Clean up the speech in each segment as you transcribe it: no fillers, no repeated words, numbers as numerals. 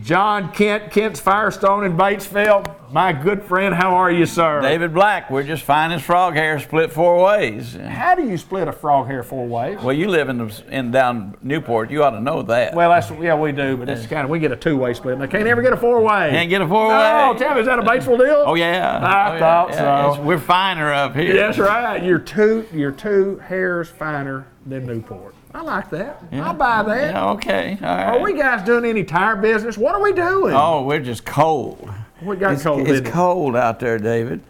John Kent, Kent's Firestone in Batesville. My good friend, how are you, sir? David Black. We're just fine as frog hair split 4 ways. How do you split a frog hair 4 ways? Well, you live in down Newport. You ought to know that. Well, yeah, we do, but it's we get a 2-way split. And I can't ever get a 4-way. Can't get a 4-way? No, tell me, is that a Batesville deal? Oh, yeah. I thought so. We're finer up here. That's right. You're two hairs finer than Newport. I like that. Yeah. I'll buy that. Yeah, okay. All right. Are we guys doing any tire business? What are we doing? Oh, we're just cold. We got cold. It's cold out there, David.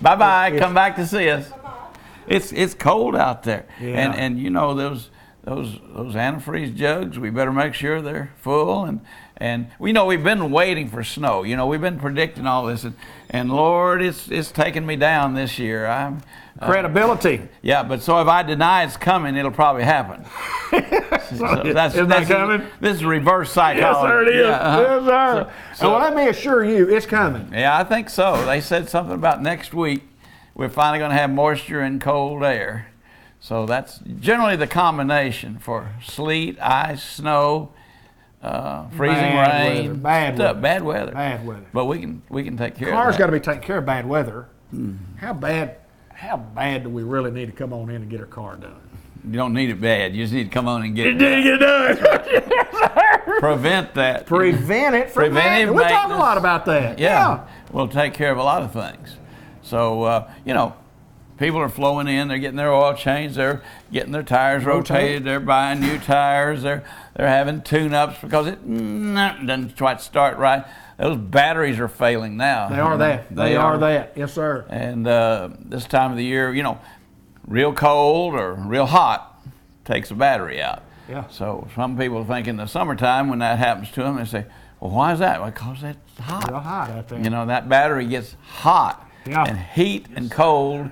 Bye-bye. Come back to see us. It's cold out there. Yeah. And you know those antifreeze jugs, we better make sure they're full. And we know we've been waiting for snow. You know, we've been predicting all this, and Lord, it's taken me down this year. Credibility. Yeah, but so if I deny it's coming, it'll probably happen. That's coming? This is reverse psychology. Yes, sir, it is. Yeah, Yes, sir. So, well, let me assure you, it's coming. Yeah, I think so. They said something about next week we're finally going to have moisture and cold air. So that's generally the combination for sleet, ice, snow, freezing rain, bad weather. Bad weather. Bad weather. But we can take care of Cars that. got to be taking care of bad weather. How bad do we really need to come on in and get our car done? You don't need it bad. You just need to come on and get it done. Prevent that. Prevent it from Preventive happening. We talk a maintenance. lot about that. Yeah. We'll take care of a lot of things. So, you know, people are flowing in. They're getting their oil changed. They're getting their tires rotated. They're buying new tires. They're having tune-ups because it doesn't quite start right. Those batteries are failing now. They are that. They are that. Yes, sir. And this time of the year, you know, real cold or real hot takes a battery out. Yeah. So some people think in the summertime when that happens to them, they say, well, why is that? Because it's hot. Real hot out there. You know, that battery gets hot. Yeah. And heat and cold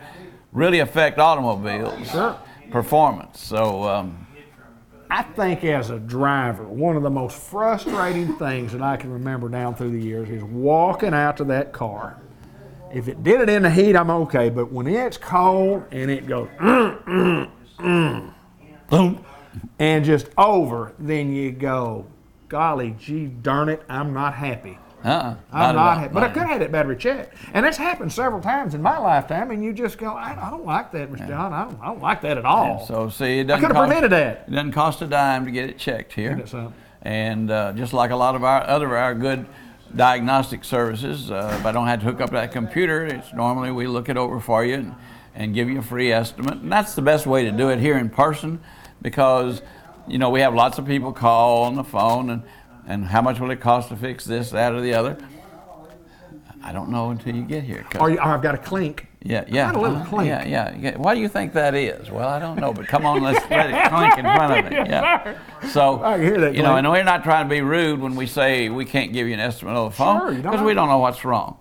really affect automobiles. Sure. Performance. So I think as a driver, one of the most frustrating things that I can remember down through the years is walking out to that car. If it did it in the heat, I'm okay, but when it's cold and it goes, boom, and just over, then you go, golly gee darn it, I'm not happy. I'm not happy. But I could have had that battery checked. And that's happened several times in my lifetime, and you just go, I don't like that, Mr. John. I don't like that at all. Yeah, so see, I could have prevented that. It doesn't cost a dime to get it checked here. Isn't it so? And just like a lot of our good diagnostic services, if I don't have to hook up that computer, it's normally we look it over for you and give you a free estimate. And that's the best way to do it here in person because, you know, we have lots of people call on the phone and how much will it cost to fix this, that, or the other? I don't know until you get here. I've got a clink. Yeah. I've got a little clink. Yeah. Why do you think that is? Well, I don't know, but come on, let's let it clink in front of me. Yeah. So, I can hear that, you know, and we're not trying to be rude when we say we can't give you an estimate over the phone because we don't know what's wrong.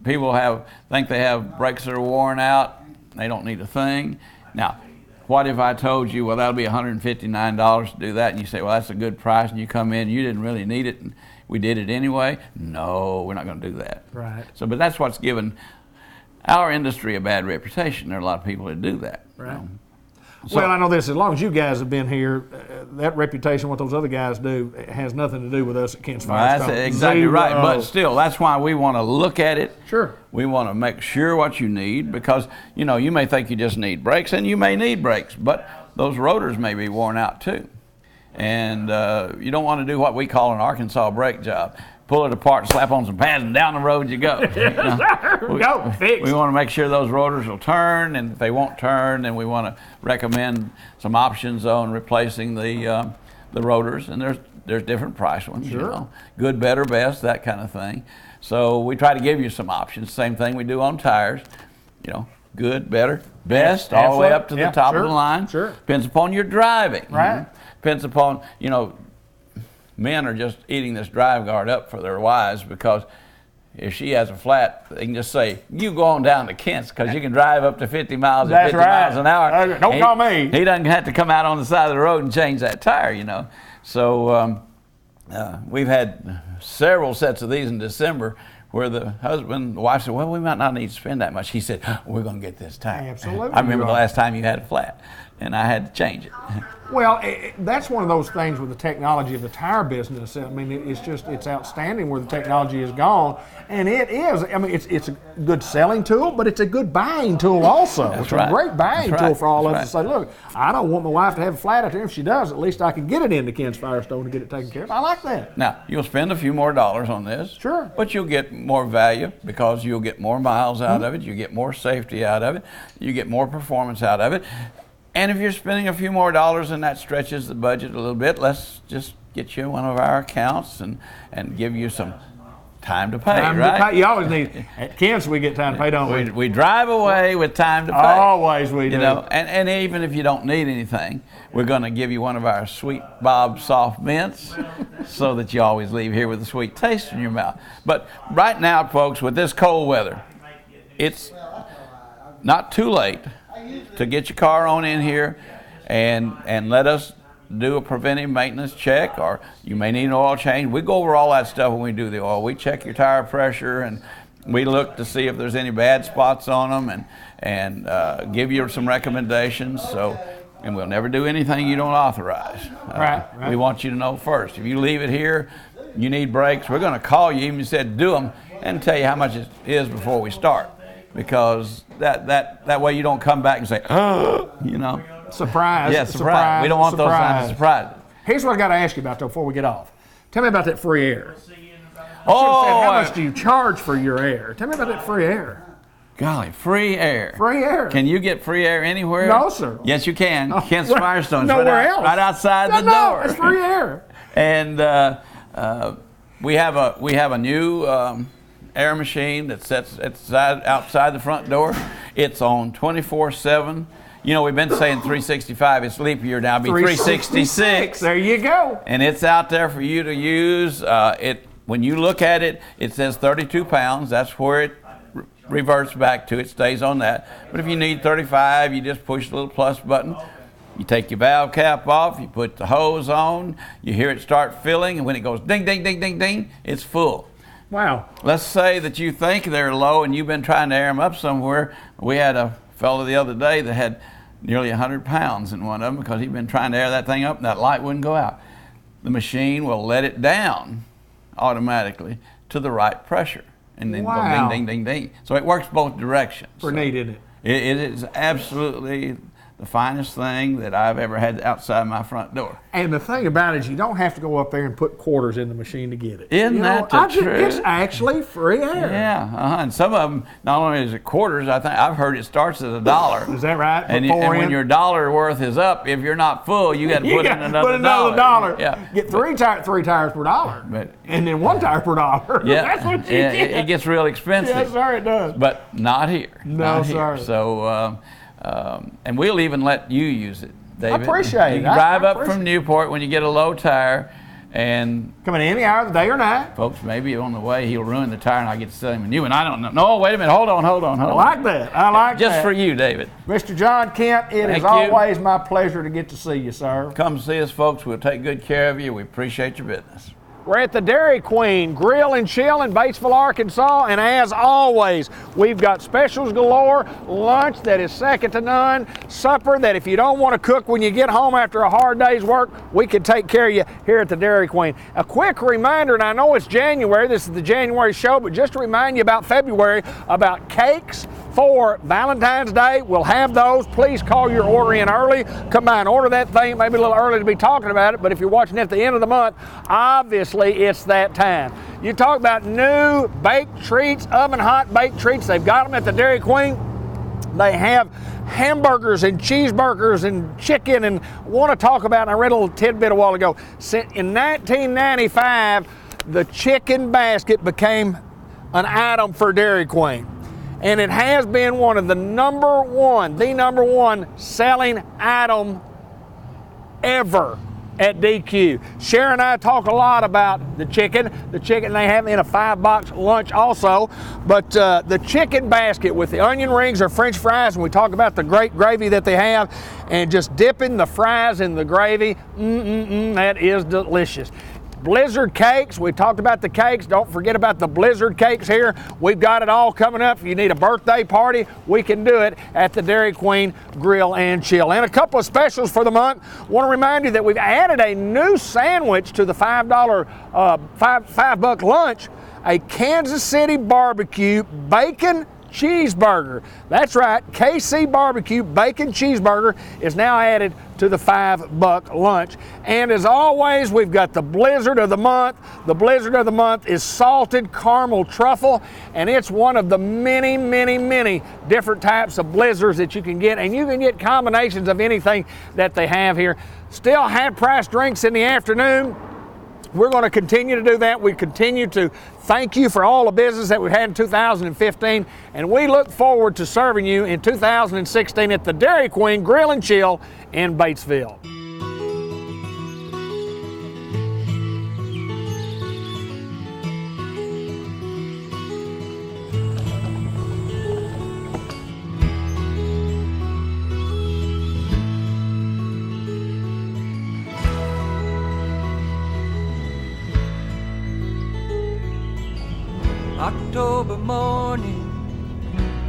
People think they have brakes that are worn out. They don't need a thing. Now, what if I told you, well, that'll be $159 to do that, and you say, well, that's a good price, and you come in, you didn't really need it, and we did it anyway? No, we're not going to do that. Right. So, but that's what's given our industry a bad reputation. There are a lot of people that do that. Right. You know? So, Well, I know this, as long as you guys have been here, that reputation, what those other guys do, has nothing to do with us at Kent's Firestone. that's exactly right. But still, that's why we want to look at it. Sure. We want to make sure what you need because, you know, you may think you just need brakes, and you may need brakes, but those rotors may be worn out too. And you don't want to do what we call an Arkansas brake job. Pull it apart, slap on some pads, and down the road you go. You know? Go, fix. We want to make sure those rotors will turn, and if they won't turn, then we want to recommend some options on replacing the rotors. And there's different price ones, Sure. you know, good, better, best, that kind of thing. So we try to give you some options. Same thing we do on tires, you know, good, better, best, all the way up to the top of the line. Sure. Depends upon your driving. Right. Depends upon, you know, men are just eating this drive guard up for their wives because if she has a flat, they can just say, you go on down to Kent's because you can drive up to 50 miles at 50 miles an hour. Don't call me. He doesn't have to come out on the side of the road and change that tire, you know. So we've had several sets of these in December where the wife said, well, we might not need to spend that much. He said, we're going to get this tire. Absolutely. I remember the last time you had a flat, and I had to change it. Well, that's one of those things with the technology of the tire business. I mean, it's outstanding where the technology has gone, and it is. I mean, it's a good selling tool, but it's a good buying tool also. It's a great buying tool for all of us to say, look, I don't want my wife to have a flat out there. If she does, at least I can get it into Ken's Firestone to get it taken care of. I like that. Now, you'll spend a few more dollars on this. Sure. But you'll get more value because you'll get more miles out of it. You get more safety out of it. You get more performance out of it. And if you're spending a few more dollars and that stretches the budget a little bit, let's just get you one of our accounts and give you some time to pay, right? To pay. You always need, at Ken's we get time to pay, don't we? We drive away with time to pay. Always we do. You know, and even if you don't need anything, we're going to give you one of our Sweet Bob soft mints so that you always leave here with a sweet taste in your mouth. But right now, folks, with this cold weather, it's not too late to get your car on in here and let us do a preventive maintenance check, or you may need an oil change. We go over all that stuff when we do the oil. We check your tire pressure and we look to see if there's any bad spots on them and give you some recommendations. And we'll never do anything you don't authorize. Right. We want you to know first. If you leave it here, you need brakes, we're going to call you even said do them and tell you how much it is before we start. Because that way you don't come back and say, oh, you know. Surprise. Yeah, surprise. We don't want those kinds of surprises. Here's what I got to ask you about, though, before we get off. Tell me about that free air. How much do you charge for your air? Tell me about that free air. Golly, free air. Free air. Can you get free air anywhere? No, sir. Yes, you can. Ken's Firestone's right outside the door. No, it's free air. And we have a new air machine that sits outside the front door. It's on 24/7. You know, we've been saying 365. It's leap year now. It'll be 366. There you go. And it's out there for you to use. When you look at it, it says 32 pounds. That's where it reverts back to. It stays on that. But if you need 35, you just push the little plus button. You take your valve cap off. You put the hose on. You hear it start filling. And when it goes ding, ding, ding, ding, ding, it's full. Wow. Let's say that you think they're low and you've been trying to air them up somewhere. We had a fellow the other day that had nearly 100 pounds in one of them because he'd been trying to air that thing up and that light wouldn't go out. The machine will let it down automatically to the right pressure and then go ding, ding, ding, ding. So it works both directions. Pretty neat, isn't it? It is absolutely the finest thing that I've ever had outside my front door. And the thing about it is you don't have to go up there and put quarters in the machine to get it. Isn't that the truth? It's actually free air. Yeah, and some of them, not only is it quarters, I think I've heard it starts at $1. Is that right? And when your dollar worth is up, if you're not full, you got to put in another $1. Yeah. Get three tires per dollar, and then one tire per dollar. Yeah, that's what you get. It gets real expensive. Yes, sir, it does. But not here. No, not sir. Here. So. And we'll even let you use it, David. I appreciate it. You can drive up from Newport when you get a low tire and... Come in any hour of the day or night. Folks, maybe on the way he'll ruin the tire and I get to sell him a new one. I don't know. No, wait a minute. Hold on. I like that. I like that. Just for you, David. Mr. John Kent, it is always my pleasure to get to see you, sir. Come see us, folks. We'll take good care of you. We appreciate your business. We're at the Dairy Queen Grill and Chill in Batesville, Arkansas, and as always, we've got specials galore, lunch that is second to none, supper that if you don't want to cook when you get home after a hard day's work, we can take care of you here at the Dairy Queen. A quick reminder, and I know it's January, this is the January show, but just to remind you about February, about cakes for Valentine's Day. We'll have those. Please call your order in early. Come by and order that thing. Maybe a little early to be talking about it, but if you're watching at the end of the month, obviously it's that time. You talk about new baked treats, oven hot baked treats. They've got them at the Dairy Queen. They have hamburgers and cheeseburgers and chicken, and want to talk about, and I read a little tidbit a while ago, in 1995, the chicken basket became an item for Dairy Queen. And it has been one of the number one selling item ever at DQ. Sharon and I talk a lot about the chicken they have in a 5-box lunch also, but the chicken basket with the onion rings or French fries, and we talk about the great gravy that they have, and just dipping the fries in the gravy, that is delicious. Blizzard cakes. We talked about the cakes. Don't forget about the Blizzard cakes here. We've got it all coming up. If you need a birthday party, we can do it at the Dairy Queen Grill and Chill. And a couple of specials for the month. Want to remind you that we've added a new sandwich to the $5 lunch, a Kansas City barbecue bacon cheeseburger. That's right, KC Barbecue Bacon Cheeseburger is now added to the $5 lunch. And as always, we've got the Blizzard of the month. The Blizzard of the month is salted caramel truffle, and it's one of the many, many, many different types of Blizzards that you can get, and you can get combinations of anything that they have here. Still half-price drinks in the afternoon. We're going to continue to do that. We continue to thank you for all the business that we've had in 2015, and we look forward to serving you in 2016 at the Dairy Queen Grill and Chill in Batesville. October morning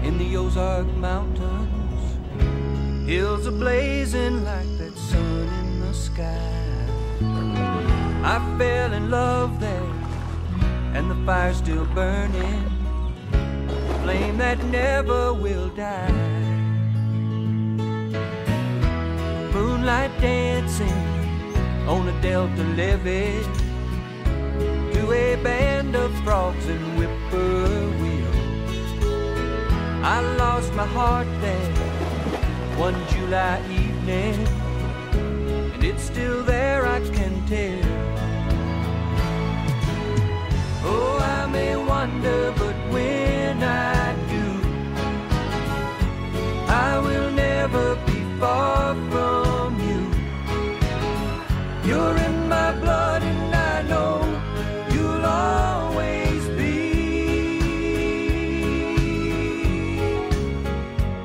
in the Ozark Mountains, hills are blazing like that sun in the sky. I fell in love there, and the fire's still burning, a flame that never will die. Moonlight dancing on a Delta levee to a band of frogs and whippoorwills. I lost my heart there one July evening, and it's still there, I can tell. Oh, I may wonder, but when I do, I will never be far from you. You're in my blood, and I know you'll always be.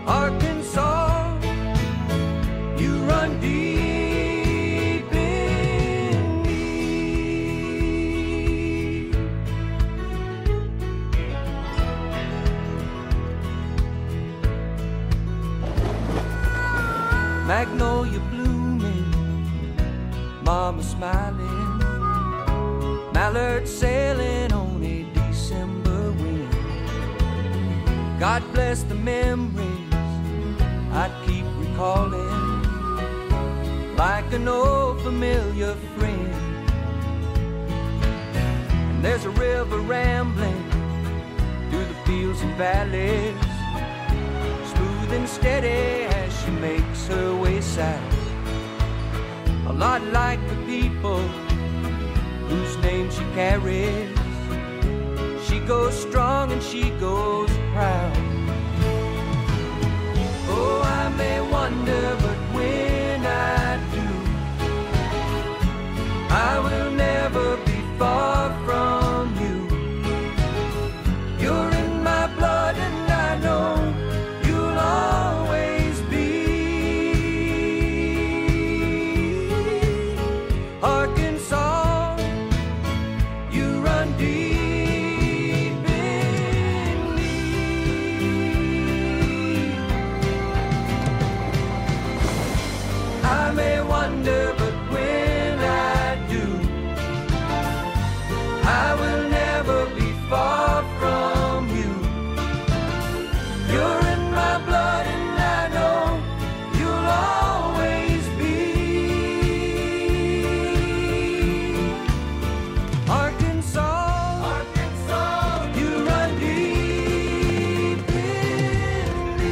Arkansas, you run deep in me. Magnolia blooming, mama smiling, mallard sailing on a December wind. God bless the memories I keep recalling, like an old familiar friend. And there's a river rambling through the fields and valleys, smooth and steady as she makes her way south. A lot like the people whose name she carries. She goes strong and she goes proud. Oh, I may wonder, but when I do, I will never be far from you. You're in my blood, and I know you'll always be. Arkansas, you run deep in me. I may wonder, but when I do, I will never be far from you. You're in my blood, and I know you'll always be. Arkansas, Arkansas, you run deep in me.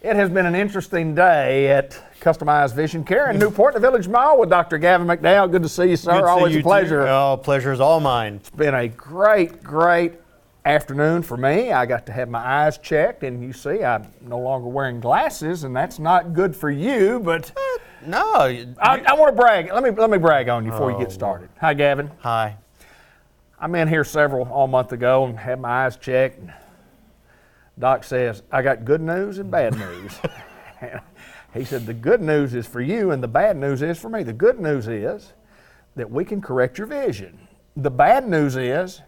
It has been an interesting day at Customized Vision Care in Newport, the Village Mall, with Dr. Gavin McDowell. Good to see you, sir. Good to see Always you a pleasure. too. Oh, pleasure's all mine. It's been a great, great afternoon for me. I got to have my eyes checked, and you see I'm no longer wearing glasses, and that's not good for you, but No. I want to brag. Let me brag on you before you get started. Hi, Gavin. Hi. I'm in here all month ago and had my eyes checked. Doc says, I got good news and bad news. He said, the good news is for you and the bad news is for me. The good news is that we can correct your vision. The bad news is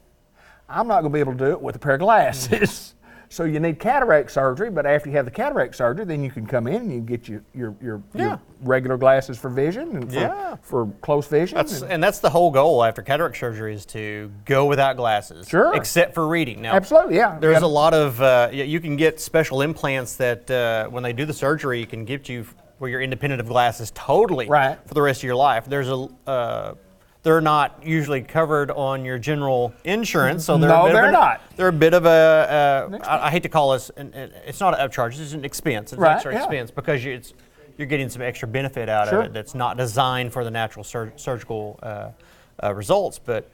I'm not going to be able to do it with a pair of glasses. So you need cataract surgery, but after you have the cataract surgery, then you can come in and you get your regular glasses for vision and for close vision. And that's the whole goal after cataract surgery is to go without glasses. Sure. Except for reading. Now, absolutely, yeah. There's a lot of, you can get special implants that when they do the surgery, you can get you where you're independent of glasses totally for the rest of your life. There's they're not usually covered on your general insurance, so they're not. They're a bit of I hate to call this, it's not an upcharge, it's an expense. It's an extra expense because you're getting some extra benefit out of it that's not designed for the natural surgical results. But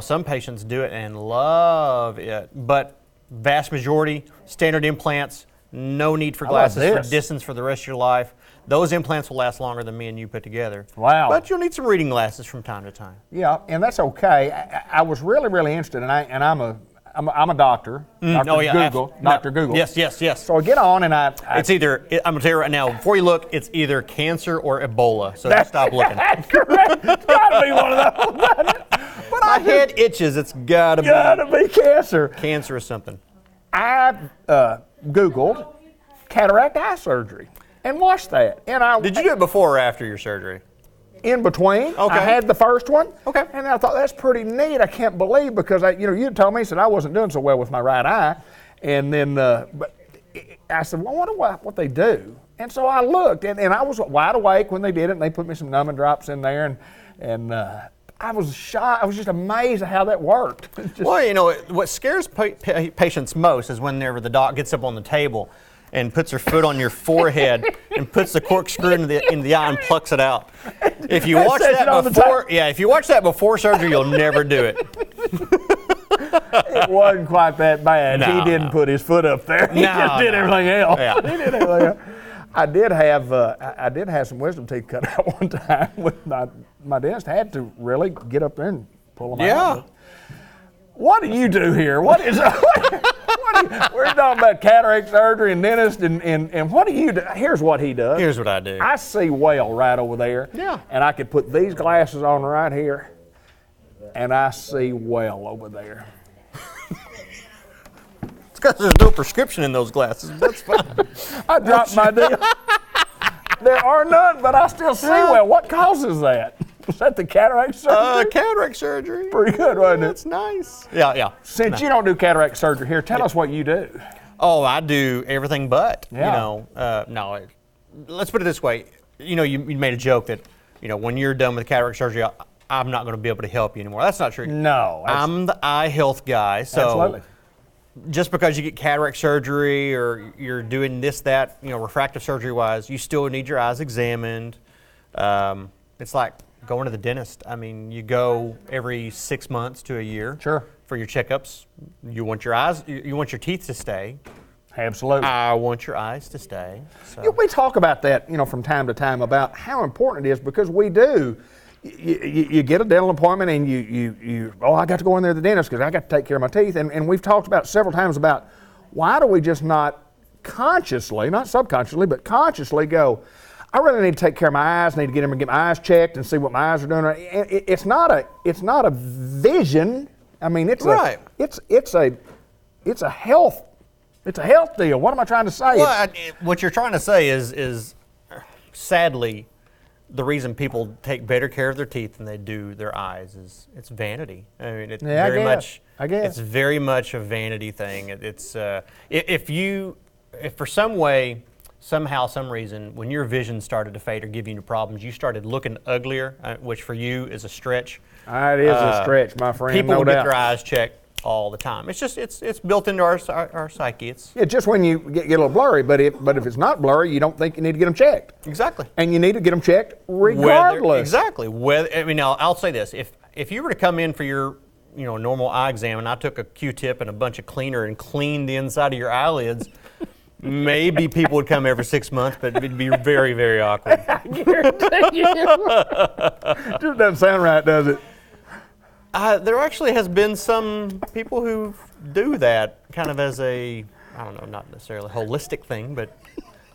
some patients do it and love it. But vast majority, standard implants, no need for glasses for distance for the rest of your life. Those implants will last longer than me and you put together. Wow. But you'll need some reading glasses from time to time. Yeah, and that's okay. I was really, really interested, and I'm a doctor. Dr. Google. Yes. So I get on and it's either, I'm going to tell you right now, before you look, it's either cancer or Ebola. So just stop looking. That's correct. It's got to be one of those. But my head itches. It's got to be cancer. Cancer or something. I Googled cataract eye surgery. And watch that. And did you do it before or after your surgery? In between. Okay. I had the first one. Okay. And I thought that's pretty neat. I can't believe because you told me, said I wasn't doing so well with my right eye, and then but I said, well, I wonder what they do. And so I looked, and I was wide awake when they did it, and they put me some numbing drops in there, and I was shocked. I was just amazed at how that worked. Well, what scares patients most is whenever the doc gets up on the table and puts her foot on your forehead and puts the corkscrew in the eye and plucks it out. If you watch that before surgery, you'll never do it. It wasn't quite that bad. No, he didn't put his foot up there. He just did everything else. Yeah. He did everything else. I did have some wisdom teeth cut out one time with my dentist. Had to really get up there and pull them out. Yeah. What do you do here? What is we're talking about cataract surgery and dentist, and what do you do? Here's what he does. Here's what I do. I see well right over there. Yeah. And I could put these glasses on right here, and I see well over there. It's because there's no prescription in those glasses. That's fine. I dropped my deal. There are none, but I still see well. What causes that? Was that the cataract surgery? Cataract surgery. Pretty good, wasn't it? That's nice. Yeah. Since you don't do cataract surgery here, tell us what you do. Oh, I do everything but. Yeah. No. Let's put it this way. You made a joke that, when you're done with cataract surgery, I'm not going to be able to help you anymore. That's not true. No. I'm the eye health guy. So absolutely. Just because you get cataract surgery or you're doing this, that, refractive surgery wise, you still need your eyes examined. It's like going to the dentist. I mean, you go every 6 months to a year for your checkups. You want your eyes, you want your teeth to stay. Absolutely. I want your eyes to stay. So. We talk about that, from time to time about how important it is because we do. You get a dental appointment and I got to go in there to the dentist because I got to take care of my teeth. And we've talked about several times about why do we just not consciously, not subconsciously, but consciously go, I really need to take care of my eyes, need to get my eyes checked and see what my eyes are doing. It's not a vision. I mean, it's a health deal. What am I trying to say? Well, what you're trying to say is sadly, the reason people take better care of their teeth than they do their eyes is it's vanity. I mean, it's it's very much a vanity thing. It's if for some way, somehow, some reason, when your vision started to fade or give you problems, you started looking uglier, which for you is a stretch. It is a stretch, my friend. People will get their eyes checked all the time. It's just it's built into our psyche. It's just when you get a little blurry, but if it's not blurry, you don't think you need to get them checked. Exactly. And you need to get them checked regardless. I'll say this: if you were to come in for your normal eye exam, and I took a Q-tip and a bunch of cleaner and cleaned the inside of your eyelids. Maybe people would come every 6 months, but it'd be very, very awkward. I guarantee you. Just doesn't sound right, does it? There actually has been some people who do that kind of as a, I don't know, not necessarily a holistic thing, but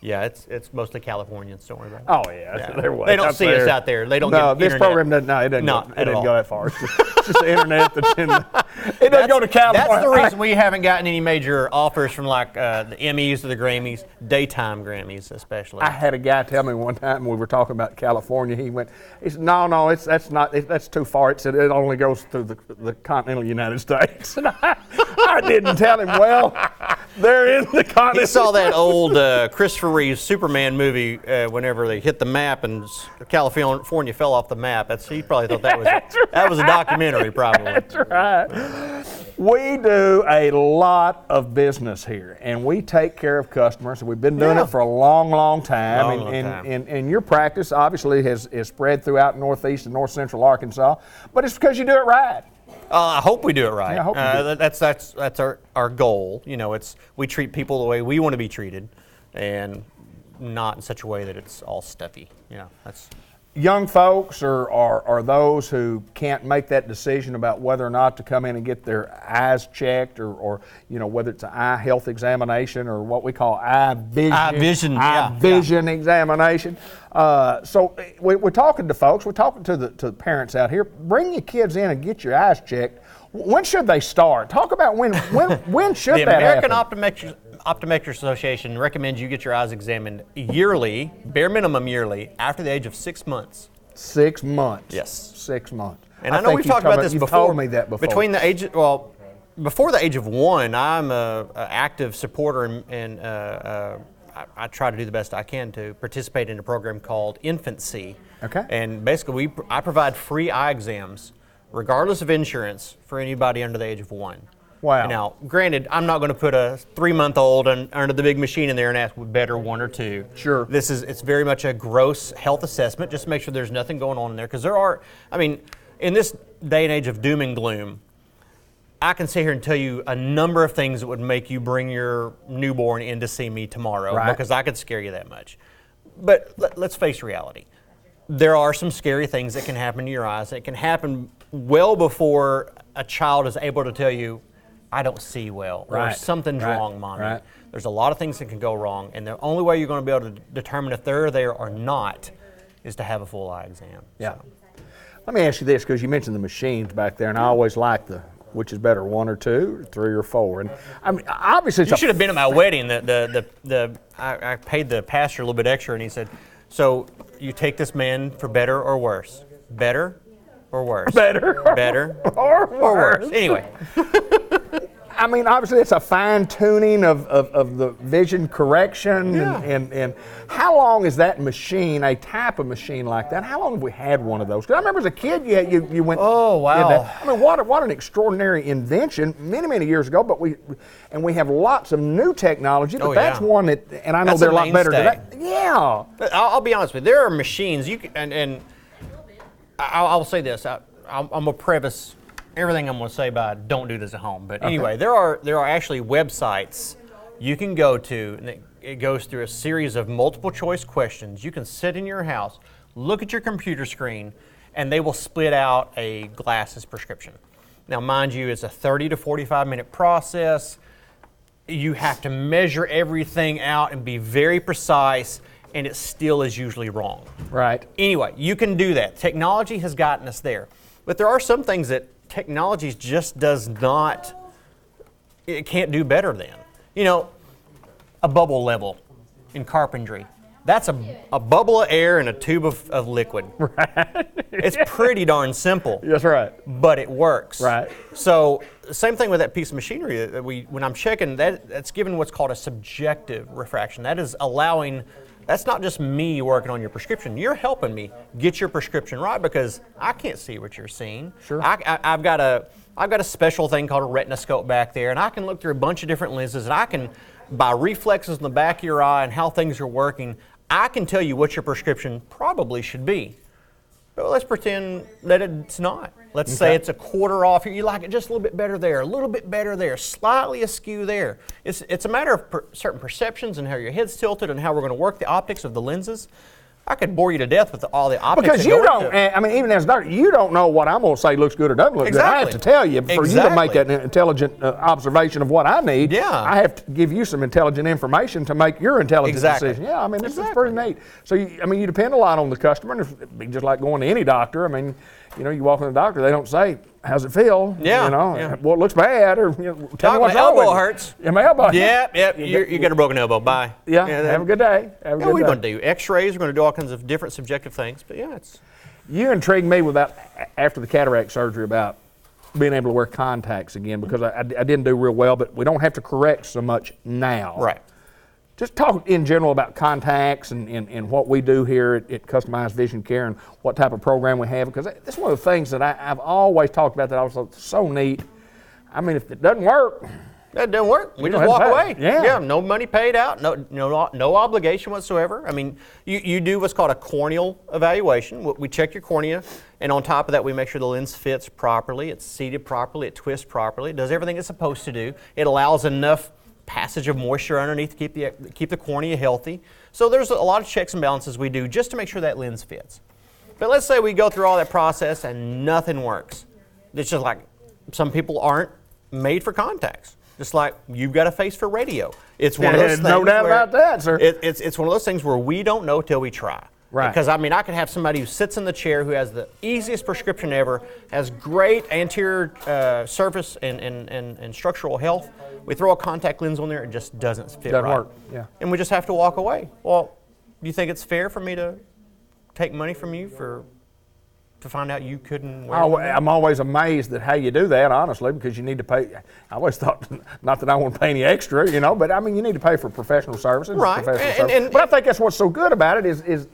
yeah, it's mostly Californians. Don't worry about it. Oh yeah, yeah. They don't see us out there. They don't. No, get this internet. program doesn't. No, it doesn't. Not it doesn't all. go that far. It's just the internet that's in. It doesn't go to California. That's the reason we haven't gotten any major offers from like the Emmys or the Grammys, daytime Grammys especially. I had a guy tell me one time we were talking about California. He said, "No, that's too far." It said it only goes through the continental United States. And I didn't tell him. Well, they're in the continent. He saw that old Christopher Reeve Superman movie whenever they hit the map and California fell off the map. He probably thought that was that was a documentary, probably. That's right. We do a lot of business here, and we take care of customers. We've been doing it for a long, long time. And your practice obviously has spread throughout northeast and north central Arkansas, but it's because you do it right. I hope we do it right. Yeah, I hope you do. That's our goal. You know, we treat people the way we want to be treated, and not in such a way that it's all stuffy. You know, that's. Young folks are those who can't make that decision about whether or not to come in and get their eyes checked or whether it's an eye health examination or what we call eye vision examination. So we're talking to folks, we're talking to the parents out here. Bring your kids in and get your eyes checked. When should they start? Talk about when should the that American happen? Optometric Association recommends you get your eyes examined yearly, bare minimum yearly, after the age of 6 months. 6 months. Yes. 6 months. And I know we've talked about this you've before. Told me that before. Before the age of 1, I'm an active supporter, and I try to do the best I can to participate in a program called Infancy. Okay. And basically, I provide free eye exams, regardless of insurance, for anybody under the age of 1. Wow. Now, granted, I'm not going to put a 3-month-old under the big machine in there and ask better 1 or 2. Sure. It's very much a gross health assessment, just to make sure there's nothing going on in there. Because in this day and age of doom and gloom, I can sit here and tell you a number of things that would make you bring your newborn in to see me tomorrow, right, because I could scare you that much. But let's face reality. There are some scary things that can happen to your eyes. It can happen well before a child is able to tell you, I don't see well, or something's wrong, Mommy. Right. There's a lot of things that can go wrong, and the only way you're going to be able to determine if they're there or not is to have a full eye exam. Yeah. Let me ask you this, because you mentioned the machines back there, and I always like which is better, 1 or 2, or 3 or 4. And I mean, obviously, you should have been at my wedding. I paid the pastor a little bit extra, and he said, "So you take this man for better or worse? Better or worse? Better or worse. Anyway." I mean, obviously, it's a fine-tuning of the vision correction. Yeah. And how long is that machine, a type of machine like that, how long have we had one of those? Because I remember as a kid, you went... Oh, wow. I mean, what an extraordinary invention many, many years ago, but we have lots of new technology, but that's one that, and I know that's they're a lot better today. Yeah. I'll be honest with you, there are machines, and I'll say this, I'm going to preface everything I'm going to say by don't do this at home. But anyway, there are actually websites you can go to, and it goes through a series of multiple choice questions. You can sit in your house, look at your computer screen, and they will split out a glasses prescription. Now, mind you, it's a 30 to 45 minute process. You have to measure everything out and be very precise, and it still is usually wrong. Right. Anyway, you can do that. Technology has gotten us there. But there are some things that technology just it can't do better than. You know, a bubble level in carpentry. That's a bubble of air and a tube of liquid. Right. It's pretty darn simple. That's right. But it works. Right. So same thing with that piece of machinery that when I'm checking, that's given what's called a subjective refraction. That is allowing. That's not just me working on your prescription. You're helping me get your prescription right, because I can't see what you're seeing. Sure. I've got a special thing called a retinoscope back there, and I can look through a bunch of different lenses, and I can, by reflexes in the back of your eye and how things are working, I can tell you what your prescription probably should be. But let's pretend that it's not. Let's say it's a quarter off here. You like it just a little bit better there, a little bit better there, slightly askew there. It's a matter of certain perceptions and how your head's tilted and how we're going to work the optics of the lenses. I could bore you to death with all the optics. Because you don't, I mean, even as a doctor, you don't know what I'm going to say looks good or doesn't look good. I have to tell you, for you to make an intelligent observation of what I need, I have to give you some intelligent information to make your intelligent decision. Yeah, I mean, this is pretty neat. So, you depend a lot on the customer, and it'd be just like going to any doctor. I mean, you walk in the doctor, they don't say, how's it feel? Well, it looks bad, or tell me what's wrong. My elbow hurts. Yeah, my elbow. Yep. You got a broken elbow. Bye. Yeah. Have a good day. Have a good day. We're going to do X-rays. We're going to do all kinds of different subjective things. But it's. You intrigued me with that after the cataract surgery about being able to wear contacts again, because I didn't do real well, but we don't have to correct so much now. Right. Just talk in general about contacts and what we do here at Customized Vision Care and what type of program we have, because that's one of the things that I've always talked about that also so neat. I mean, if it doesn't work, that doesn't work. We just walk away. Yeah, no money paid out, no obligation whatsoever. I mean, you do what's called a corneal evaluation. We check your cornea, and on top of that, we make sure the lens fits properly, it's seated properly, it twists properly, it does everything it's supposed to do. It allows enough passage of moisture underneath to keep the cornea healthy. So there's a lot of checks and balances we do just to make sure that lens fits. But let's say we go through all that process and nothing works. It's just like some people aren't made for contacts. Just like you've got a face for radio. It's one of those things. No doubt about that, sir. It's one of those things where we don't know till we try. Right. Because, I mean, I could have somebody who sits in the chair who has the easiest prescription ever, has great anterior surface and structural health. We throw a contact lens on there, it just doesn't fit right. Doesn't work, yeah. And we just have to walk away. Well, do you think it's fair for me to take money from you to find out you couldn't wear it? I'm always amazed at how you do that, honestly, because you need to pay. I always thought, not that I want to pay any extra, but I mean, you need to pay for professional services. Right. But I think that's what's so good about it is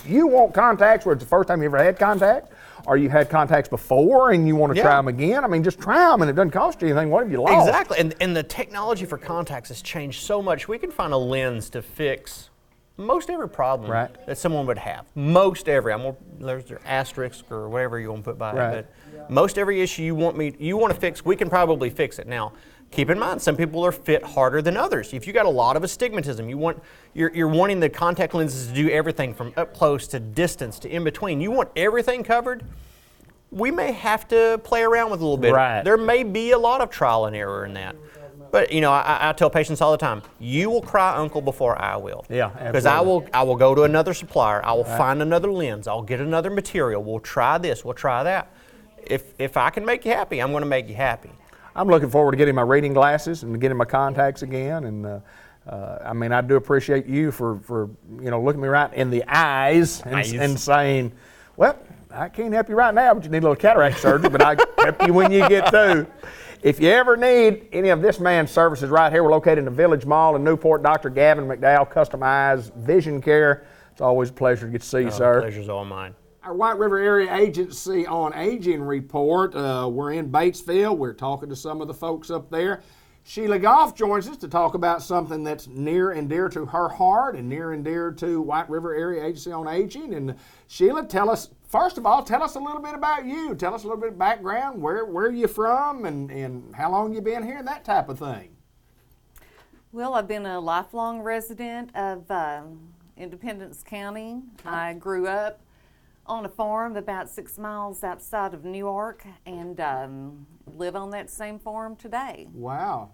you want contacts where it's the first time you ever had contacts, or you had contacts before and you want to try them again. I mean, just try them and it doesn't cost you anything. What have you lost? Exactly. And the technology for contacts has changed so much. We can find a lens to fix most every problem that someone would have. Most every. There's an asterisk or whatever you want to put by it. But most every issue you want to fix, we can probably fix it. Now, keep in mind, some people are fit harder than others. If you got a lot of astigmatism, you're wanting the contact lenses to do everything from up close to distance to in between. You want everything covered. We may have to play around with a little bit. Right. There may be a lot of trial and error in that. But I tell patients all the time, you will cry uncle before I will. Yeah, because I will go to another supplier. I will find another lens. I'll get another material. We'll try this. We'll try that. If I can make you happy, I'm going to make you happy. I'm looking forward to getting my reading glasses and getting my contacts again. And I mean, I do appreciate you for looking me right in the eyes and saying, well, I can't help you right now, but you need a little cataract surgery, but I help you when you get through. If you ever need any of this man's services right here, we're located in the Village Mall in Newport. Dr. Gavin McDowell, Customized Vision Care. It's always a pleasure to get to see you, sir. The pleasure's all mine. Our White River Area Agency on Aging report. We're in Batesville. We're talking to some of the folks up there. Sheila Goff joins us to talk about something that's near and dear to her heart and near and dear to White River Area Agency on Aging. And Sheila, first of all, tell us a little bit about you. Tell us a little bit of background, where you from and how long you been here, that type of thing. Well, I've been a lifelong resident of Independence County. I grew up on a farm about 6 miles outside of Newark and live on that same farm today. Wow.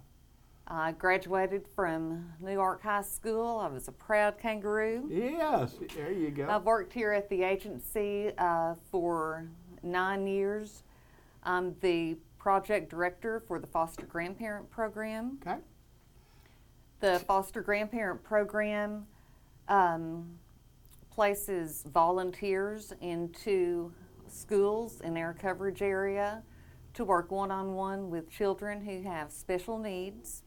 I graduated from Newark High School. I was a proud kangaroo. Yes, there you go. I've worked here at the agency for 9 years. I'm the project director for the foster grandparent program. Okay. The foster grandparent program places volunteers into schools in our coverage area to work one-on-one with children who have special needs.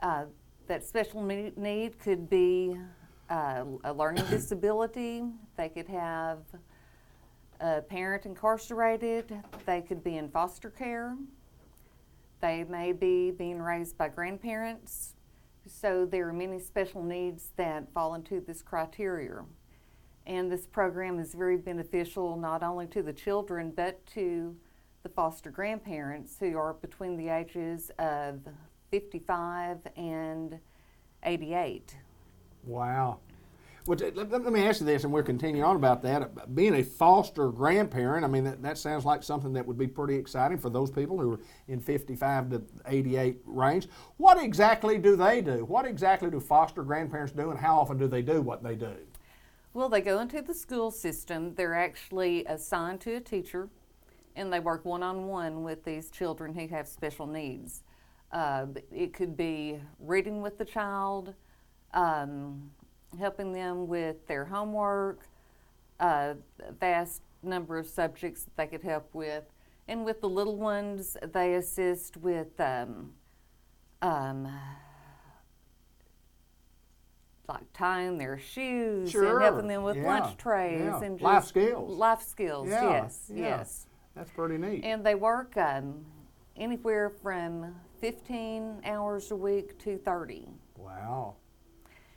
That special need could be a learning disability. They could have a parent incarcerated. They could be in foster care. They may be being raised by grandparents. So there are many special needs that fall into this criteria. And this program is very beneficial not only to the children but to the foster grandparents who are between the ages of 55 and 88. Wow. Let me ask you this, and we'll continue on about that. Being a foster grandparent, I mean, that sounds like something that would be pretty exciting for those people who are in 55 to 88 range. What exactly do they do? What exactly do foster grandparents do, and how often do they do what they do? Well, they go into the school system. They're actually assigned to a teacher, and they work one-on-one with these children who have special needs. It could be reading with the child, helping them with their homework, a vast number of subjects that they could help with. And with the little ones, they assist with like tying their shoes and helping them with lunch trays and just life skills. Life skills, yes. That's pretty neat. And they work anywhere from 15 hours a week to 30. Wow.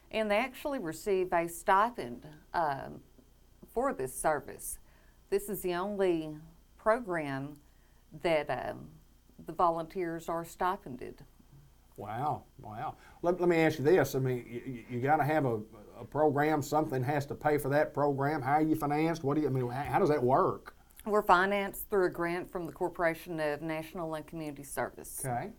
And they actually receive a stipend for this service. This is the only program that the volunteers are stipended. Wow. Let me ask you this. I mean, you got to have a program. Something has to pay for that program. How are you financed? How does that work? We're financed through a grant from the Corporation of National and Community Service. Okay.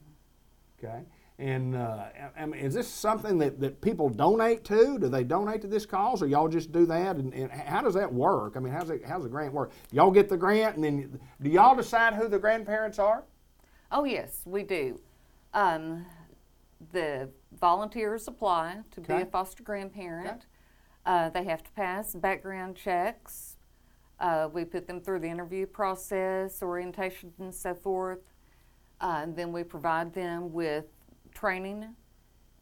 And I mean, is this something that people donate to? Do they donate to this cause, or y'all just do that? And how does that work? I mean, how's the grant work? Y'all get the grant, and then do y'all decide who the grandparents are? Oh yes, we do. The volunteers apply to be a foster grandparent. They have to pass background checks. We put them through the interview process, orientation, and so forth. And then we provide them with training,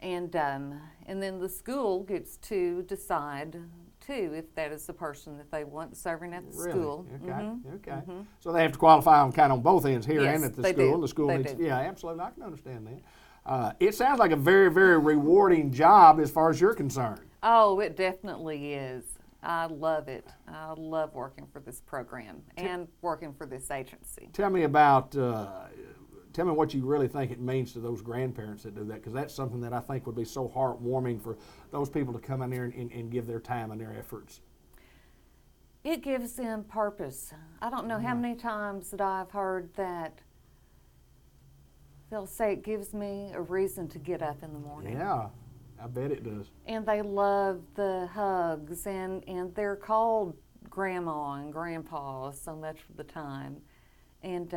and then the school gets to decide too if that is the person that they want serving at the school. Okay. So they have to qualify on both ends here and at the school. Do. The school they needs. do. Yeah, absolutely. I can understand that. It sounds like a very, very rewarding job as far as you're concerned. Oh, it definitely is. I love it. I love working for this program and working for this agency. Tell me what you really think it means to those grandparents that do that, because that's something that I think would be so heartwarming for those people to come in there and give their time and their efforts. It gives them purpose. I don't know how many times that I've heard that they'll say it gives me a reason to get up in the morning. Yeah, I bet it does. And they love the hugs, and they're called Grandma and Grandpa so much of the time. And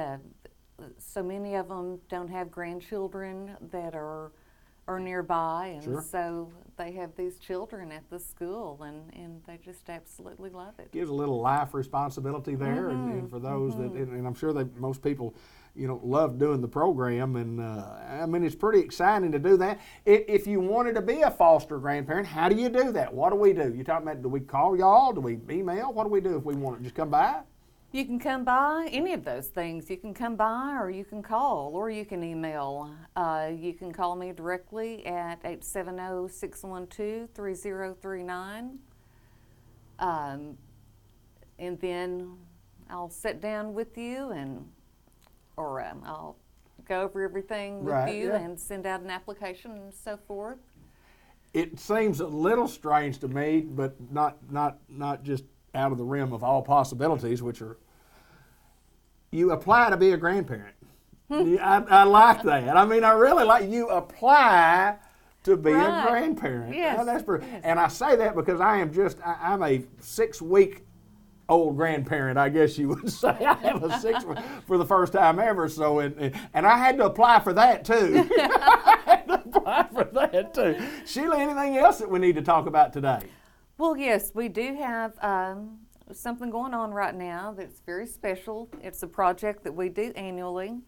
so many of them don't have grandchildren that are nearby, and so they have these children at the school, and they just absolutely love it. Gives a little life responsibility there, and for those that, and I'm sure that most people, love doing the program, and I mean, it's pretty exciting to do that. If you wanted to be a foster grandparent, how do you do that? What do we do? You talking about, do we call y'all? Do we email? What do we do if we want to just come by? You can come by, any of those things. You can come by, or you can call, or you can email. You can call me directly at 870-612-3039. And then I'll sit down with you, or I'll go over everything with you and send out an application and so forth. It seems a little strange to me, but not just out of the realm of all possibilities, which are, you apply to be a grandparent. I like that. I mean, I really like, you apply to be a grandparent. Yes. That's and I say that because I'm a 6-week-old grandparent, I guess you would say. I have a 6 for the first time ever, so and I had to apply for that too. Sheila, anything else that we need to talk about today? Well, yes, we do have something going on right now that's very special. It's a project that we do annually.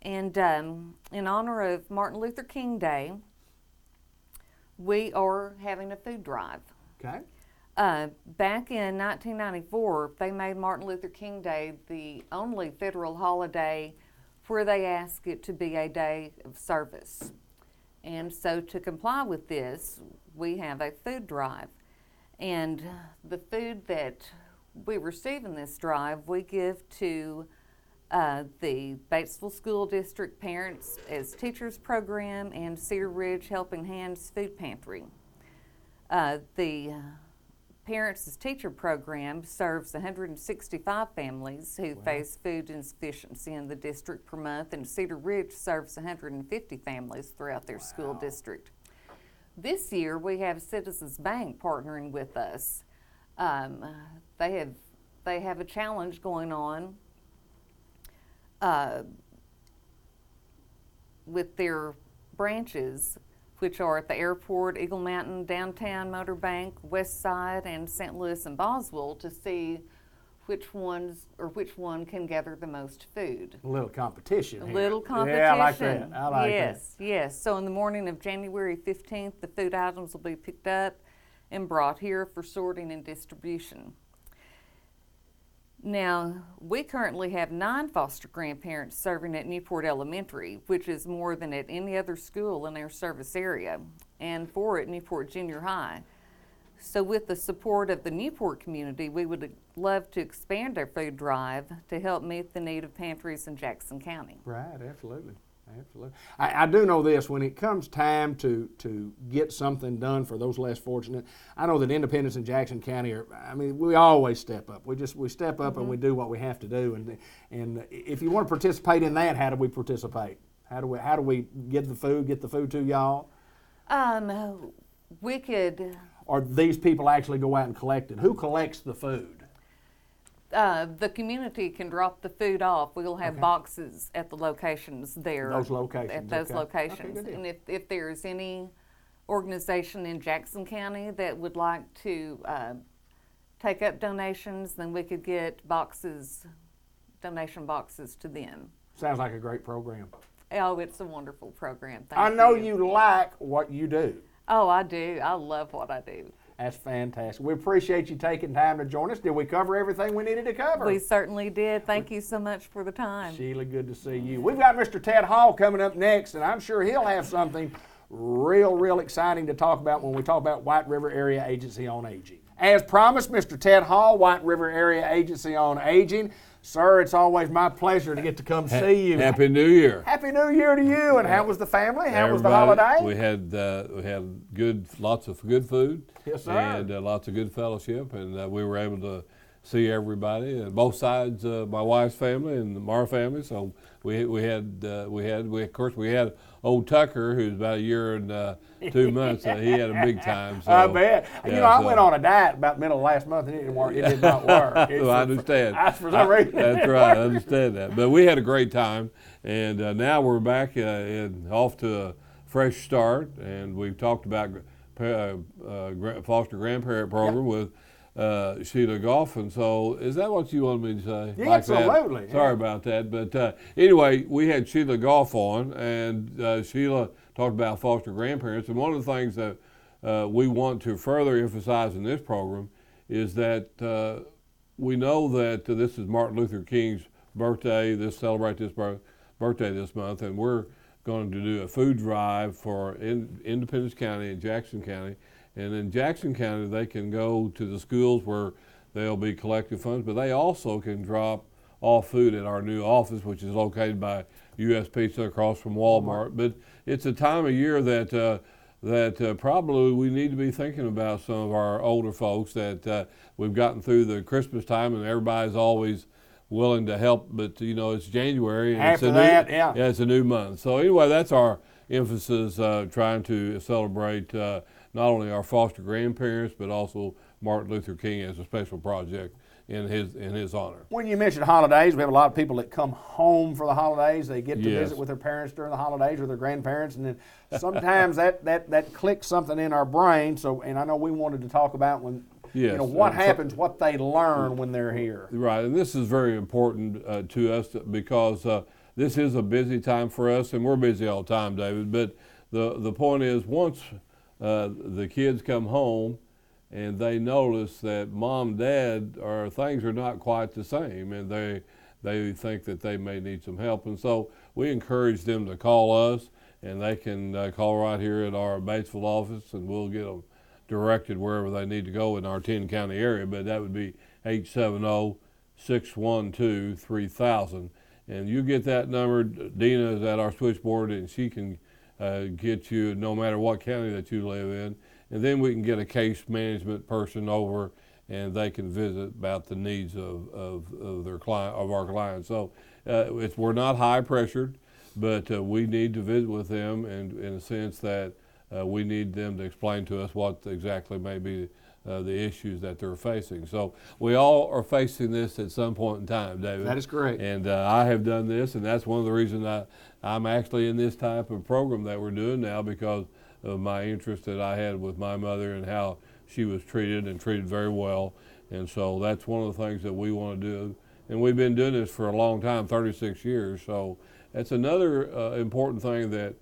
And in honor of Martin Luther King Day, we are having a food drive. Okay. Back in 1994, they made Martin Luther King Day the only federal holiday where they asked it to be a day of service. And so to comply with this, we have a food drive. And the food that we receive in this drive, we give to the Batesville School District Parents as Teachers Program and Cedar Ridge Helping Hands Food Pantry. The Parents as Teacher program serves 165 families who face food insufficiency in the district per month, and Cedar Ridge serves 150 families throughout their school district. This year we have Citizens Bank partnering with us. They have a challenge going on with their branches, which are at the airport, Eagle Mountain, downtown, Motor Bank, West Side, and St. Louis and Boswell, to see which one can gather the most food. A little competition. A little competition. Yeah, I like that. I like that. Yes. So in the morning of January 15th, the food items will be picked up and brought here for sorting and distribution. Now, we currently have 9 foster grandparents serving at Newport Elementary, which is more than at any other school in our service area, and 4 at Newport Junior High. So with the support of the Newport community, we would love to expand our food drive to help meet the need of pantries in Jackson County. Right, absolutely. Absolutely. I do know this, when it comes time to get something done for those less fortunate, I know that Independence and Jackson County we always step up. We step up and we do what we have to do. And if you want to participate in that, how do we participate? How do we get the food to y'all? We could. Or these people actually go out and collect it? Who collects the food? The community can drop the food off. We'll have boxes at the locations there. Those locations. At those locations. Okay, and if there's any organization in Jackson County that would like to take up donations, then we could get donation boxes to them. Sounds like a great program. Oh, it's a wonderful program. I know you like what you do. Oh, I do. I love what I do. That's fantastic. We appreciate you taking time to join us. Did we cover everything we needed to cover? We certainly did. Thank you so much for the time. Sheila, good to see you. We've got Mr. Ted Hall coming up next, and I'm sure he'll have something real exciting to talk about when we talk about White River Area Agency on Aging. As promised, Mr. Ted Hall, White River Area Agency on Aging. Sir, it's always my pleasure to get to come see you. Happy New Year. Happy New Year to you. And how was the family? How was the holiday? We had lots of good food. Yes, sir. And lots of good fellowship, and we were able to see everybody, both sides, my wife's family and our family. So we had old Tucker, who's about a year and 2 months. He had a big time. So, I bet. Yeah, I went on a diet about middle of last month, and it didn't work. It did not work. Well, I understand. For some reason. That's right. I understand that. But we had a great time, and now we're back off to a fresh start, and we've talked about foster grandparent program with Sheila Goff. And so is that what you wanted me to say? Yeah, like absolutely. That? Sorry about that. But anyway, we had Sheila Goff on, and Sheila talked about foster grandparents. And one of the things that we want to further emphasize in this program is that we know that this is Martin Luther King's birthday. Celebrate this birthday this month, and we're going to do a food drive for Independence County and Jackson County. And in Jackson County, they can go to the schools where they'll be collecting funds, but they also can drop off food at our new office, which is located by U.S. Pizza across from Walmart. But it's a time of year that probably we need to be thinking about some of our older folks that we've gotten through the Christmas time, and everybody's always willing to help, but it's January and it's a new month. So anyway, that's our emphasis, trying to celebrate not only our foster grandparents but also Martin Luther King as a special project in his honor. When you mentioned holidays, we have a lot of people that come home for the holidays. They get to visit with their parents during the holidays or their grandparents, and then sometimes that clicks something in our brain. So, and I know we wanted to talk about what happens, what they learn when they're here. Right, and this is very important to us because this is a busy time for us, and we're busy all the time, David. But the point is, once the kids come home and they notice that mom and dad things are not quite the same, and they think that they may need some help, and so we encourage them to call us, and they can call right here at our Batesville office, and we'll get them directed wherever they need to go in our 10-county area. But that would be 870-612-3000. And you get that number. Dina is at our switchboard, and she can get you no matter what county that you live in. and then we can get a case management person over, and they can visit about the needs of their client, of our clients. So we're not high pressured, but we need to visit with them, and in a sense that we need them to explain to us what exactly may be the issues that they're facing. So we all are facing this at some point in time, David. That is correct. And I have done this, and that's one of the reasons I'm actually in this type of program that we're doing now, because of my interest that I had with my mother and how she was treated, and treated very well. And so that's one of the things that we want to do. And we've been doing this for a long time, 36 years. So that's another important thing that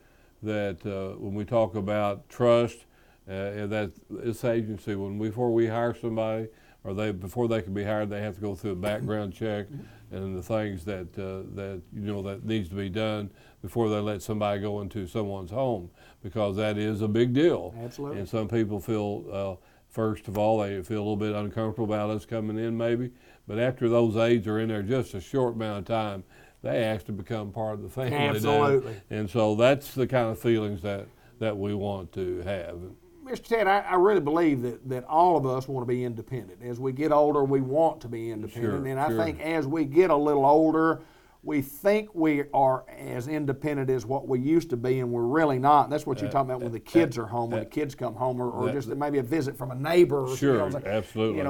when we talk about trust, that this agency, before we hire somebody, or before they can be hired, they have to go through a background check and the things that that needs to be done before they let somebody go into someone's home, because that is a big deal. Absolutely. And some people feel, first of all, they feel a little bit uncomfortable about us coming in, maybe, but after those aides are in there just a short amount of time, they actually become part of the family. Absolutely. And so that's the kind of feelings that we want to have. Mr. Ted, I really believe that all of us want to be independent. As we get older, we want to be independent. Sure, and I sure. think as we get a little older, we think we are as independent as what we used to be, and we're really not. And that's what you're talking about when the kids are home, when the kids come home, or just maybe a visit from a neighbor. Or Sure, absolutely.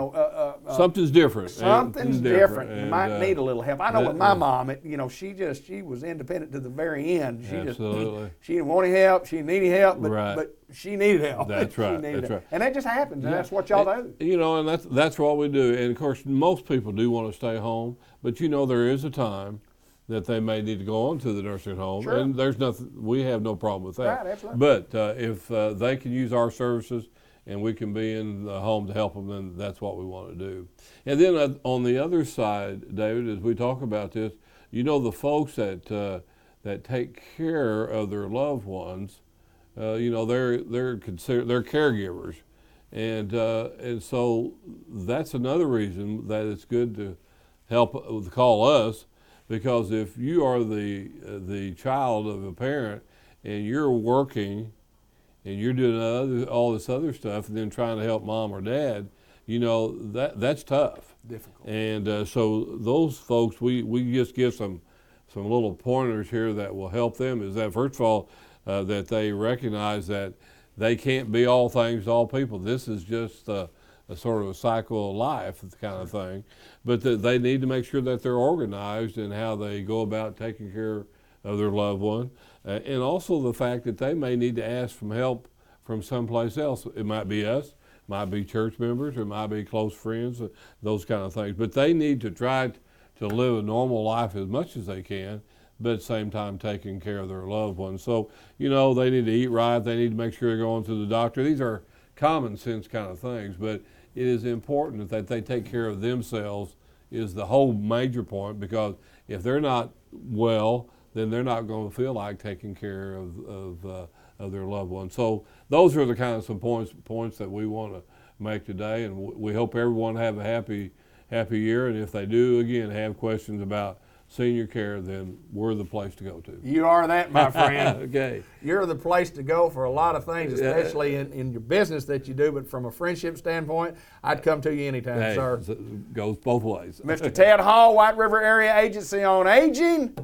Something's different. Something's different. You might And, need a little help. I know with my mom, she was independent to the very end. Absolutely. She didn't want any help. She didn't need any help, Right. but she needed help. That's right. She needed That's help. right. And that just happens, and that's what y'all do. And that's what we do. And of course, most people do want to stay home, but there is a time that they may need to go on to the nursing home, Sure. and there's nothing. We have no problem with that. Right, absolutely. But if they can use our services and we can be in the home to help them, then that's what we want to do. And then on the other side, David, as we talk about this, the folks that take care of their loved ones, they're caregivers, and so that's another reason that it's good to call us. Because if you are the child of a parent and you're working and you're doing all this other stuff and then trying to help mom or dad, that's tough. Difficult. And so those folks, we just give some little pointers here that will help them. Is that, first of all, that they recognize that they can't be all things to all people. This is just a sort of a cycle of life kind of thing, but that they need to make sure that they're organized in how they go about taking care of their loved one, and also the fact that they may need to ask for help from someplace else. It might be us, might be church members, or it might be close friends, those kind of things. But they need to try to live a normal life as much as they can, but at the same time taking care of their loved ones. So, they need to eat right, they need to make sure they're going to the doctor. These are common sense kind of things, but it is important that they take care of themselves is the whole major point, because if they're not well, then they're not going to feel like taking care of their loved ones. So those are the kind of some points that we want to make today, and we hope everyone have a happy year. And if they do, again, have questions about senior care, then we're the place to go to. You are that, my friend. Okay. You're the place to go for a lot of things, especially in your business that you do, but from a friendship standpoint, I'd come to you anytime, sir. It goes both ways. Mr. Ted Hall, White River Area Agency on Aging.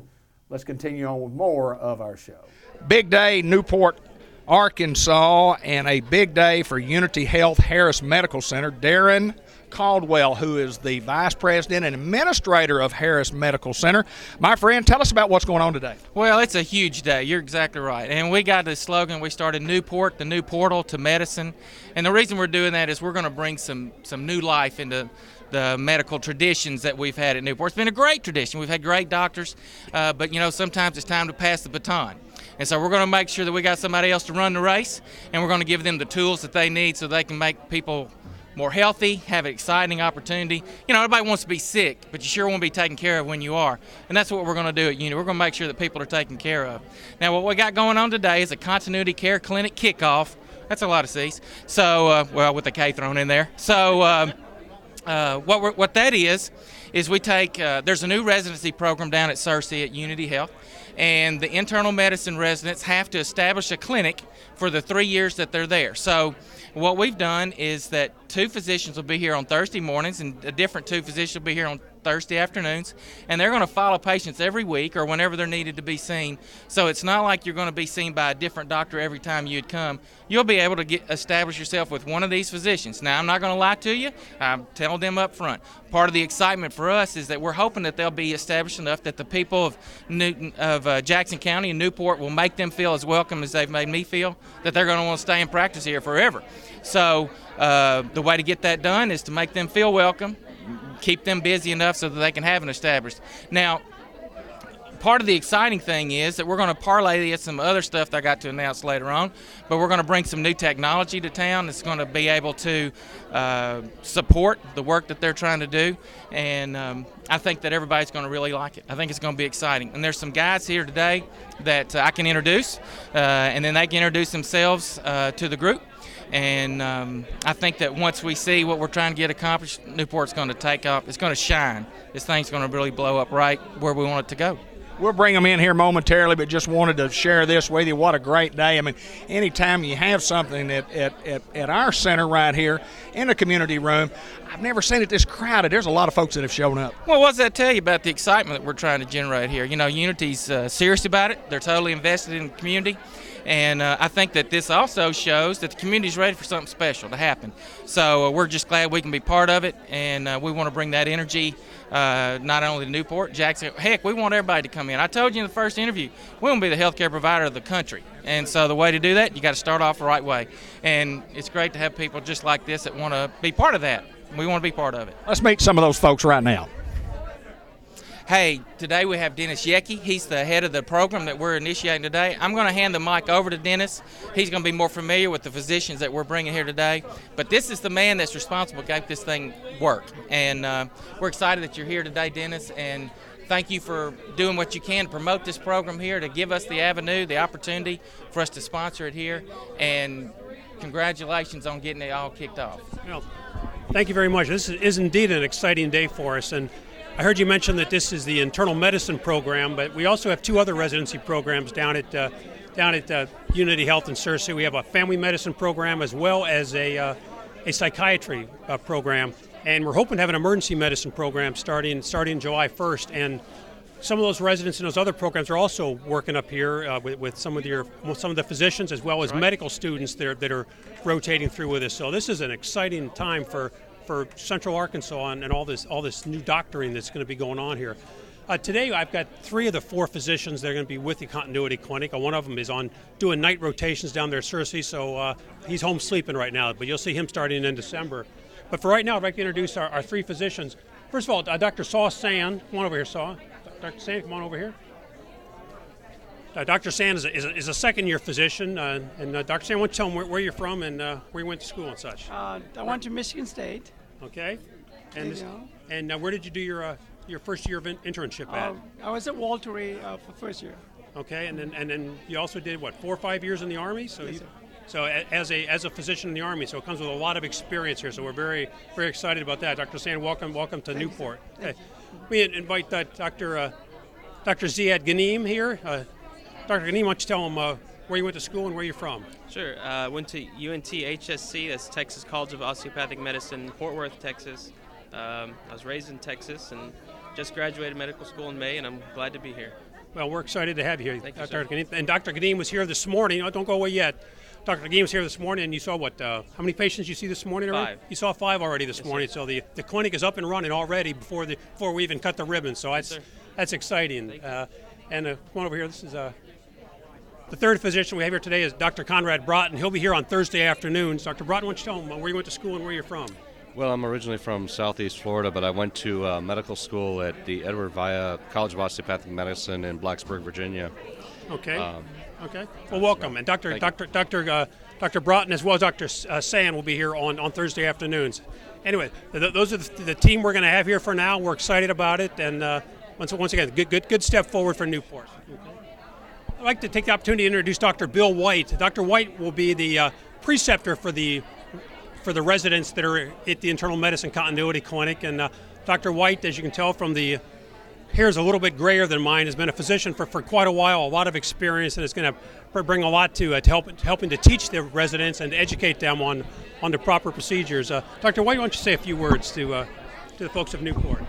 Let's continue on with more of our show. Big day, Newport, Arkansas, and a big day for Unity Health Harris Medical Center. Darren Caldwell, who is the Vice President and Administrator of Harris Medical Center. My friend, tell us about what's going on today. Well, it's a huge day. You're exactly right. And we got the slogan, we started Newport, the new portal to medicine. And the reason we're doing that is we're going to bring some new life into the medical traditions that we've had at Newport. It's been a great tradition. We've had great doctors, but sometimes it's time to pass the baton. And so we're going to make sure that we got somebody else to run the race, and we're going to give them the tools that they need so they can make people more healthy, have an exciting opportunity. Everybody wants to be sick, but you sure want to be taken care of when you are. And that's what we're going to do at Unity. We're going to make sure that people are taken care of. Now, what we got going on today is a continuity care clinic kickoff. That's a lot of C's. So, with a K thrown in there. So, what that is we take, there's a new residency program down at Searcy at Unity Health, and the internal medicine residents have to establish a clinic for the 3 years that they're there. So What we've done is that 2 physicians will be here on Thursday mornings, and a different 2 physicians will be here on Thursday afternoons, and they're going to follow patients every week or whenever they're needed to be seen. So it's not like you're going to be seen by a different doctor every time you'd come. You'll be able to establish yourself with one of these physicians. Now, I'm not going to lie to you. I'm telling them up front. Part of the excitement for us is that we're hoping that they'll be established enough that the people of Jackson County and Newport will make them feel as welcome as they've made me feel, that they're going to want to stay and practice here forever. So the way to get that done is to make them feel welcome, keep them busy enough so that they can have an established. Now, part of the exciting thing is that we're going to parlay this some other stuff that I got to announce later on, but we're going to bring some new technology to town that's going to be able to support the work that they're trying to do, and I think that everybody's going to really like it. I think it's going to be exciting. And there's some guys here today that I can introduce, and then they can introduce themselves to the group. And I think that once we see what we're trying to get accomplished, Newport's going to take off. It's going to shine. This thing's going to really blow up right where we want it to go. We'll bring them in here momentarily, but just wanted to share this with you. What a great day. I mean, anytime you have something at our center right here in the community room, I've never seen it this crowded. There's a lot of folks that have shown up. Well, what does that tell you about the excitement that we're trying to generate here? You know, Unity's serious about it. They're totally invested in the community. And I think that this also shows that the community's ready for something special to happen. So we're just glad we can be part of it, and we want to bring that energy not only to Newport, Jackson. Heck, we want everybody to come in. I told you in the first interview, we want to be the healthcare provider of the country. And so the way to do that, you got to start off the right way. And it's great to have people just like this that want to be part of that. We want to be part of it. Let's meet some of those folks right now. Hey, today we have Dennis Yecke. He's the head of the program that we're initiating today. I'm going to hand the mic over to Dennis. He's going to be more familiar with the physicians that we're bringing here today. But this is the man that's responsible to make this thing work. And we're excited that you're here today, Dennis. And thank you for doing what you can to promote this program here, to give us the avenue, the opportunity for us to sponsor it here. And congratulations on getting it all kicked off. Well, thank you very much. This is indeed an exciting day for us. And I heard you mention that this is the internal medicine program, but we also have 2 other residency programs down at Unity Health in Searcy. We have a family medicine program as well as a psychiatry program, and we're hoping to have an emergency medicine program starting July 1st. And some of those residents in those other programs are also working up here with some of the physicians as well as medical students that are rotating through with us. So this is an exciting time for Central Arkansas and all this new doctoring that's going to be going on here. Today I've got 3 of the 4 physicians that are going to be with the continuity clinic. One of them is on doing night rotations down there at Searcy, so he's home sleeping right now, but you'll see him starting in December. But for right now, I'd like to introduce our 3 physicians. First of all, Dr. Saw Sand. Come on over here, Saw. Dr. Sand, come on over here. Dr. Sand is a second-year physician, and Dr. Sand, why don't you tell them where you're from and where you went to school and such? I went to Michigan State. Okay. And where did you do your first year of internship at? I was at Walter Ray for first year. Okay, and then you also did what, 4 or 5 years in the Army? So yes, so as a physician in the Army, so it comes with a lot of experience here. So we're very very excited about that. Dr. Sand, welcome to Newport. Hey, we invite Dr. Ziad Ghanim here. Dr. Ghanim, why don't you tell him where you went to school and where you're from? Sure. Went to UNT HSC, that's Texas College of Osteopathic Medicine, Fort Worth, Texas. I was raised in Texas and just graduated medical school in May, and I'm glad to be here. Well, we're excited to have you here, Thank you, Dr. Ghanim. And Dr. Ghanim was here this morning. Oh, don't go away yet. Dr. Ghanim was here this morning, and you saw what? How many patients you see this morning already? 5. You saw 5 already this morning. Sir. So the clinic is up and running already before we even cut the ribbon. So that's exciting. And come on over here. This is the 3rd physician we have here today is Dr. Conrad Broughton. He'll be here on Thursday afternoons. Dr. Broughton, why don't you tell him where you went to school and where you're from? Well, I'm originally from Southeast Florida, but I went to medical school at the Edward Via College of Osteopathic Medicine in Blacksburg, Virginia. Okay. Okay. Well, welcome. And Dr. Broughton as well as Dr. Sand will be here on Thursday afternoons. Anyway, those are the team we're going to have here for now. We're excited about it, and once again, good step forward for Newport. Okay. I'd like to take the opportunity to introduce Dr. Bill White. Dr. White will be the preceptor for the residents that are at the Internal Medicine Continuity Clinic. And Dr. White, as you can tell from the hair is a little bit grayer than mine, has been a physician for quite a while, a lot of experience, and is going to bring a lot to helping to teach the residents and educate them on the proper procedures. Dr. White, why don't you say a few words to the folks of Newport?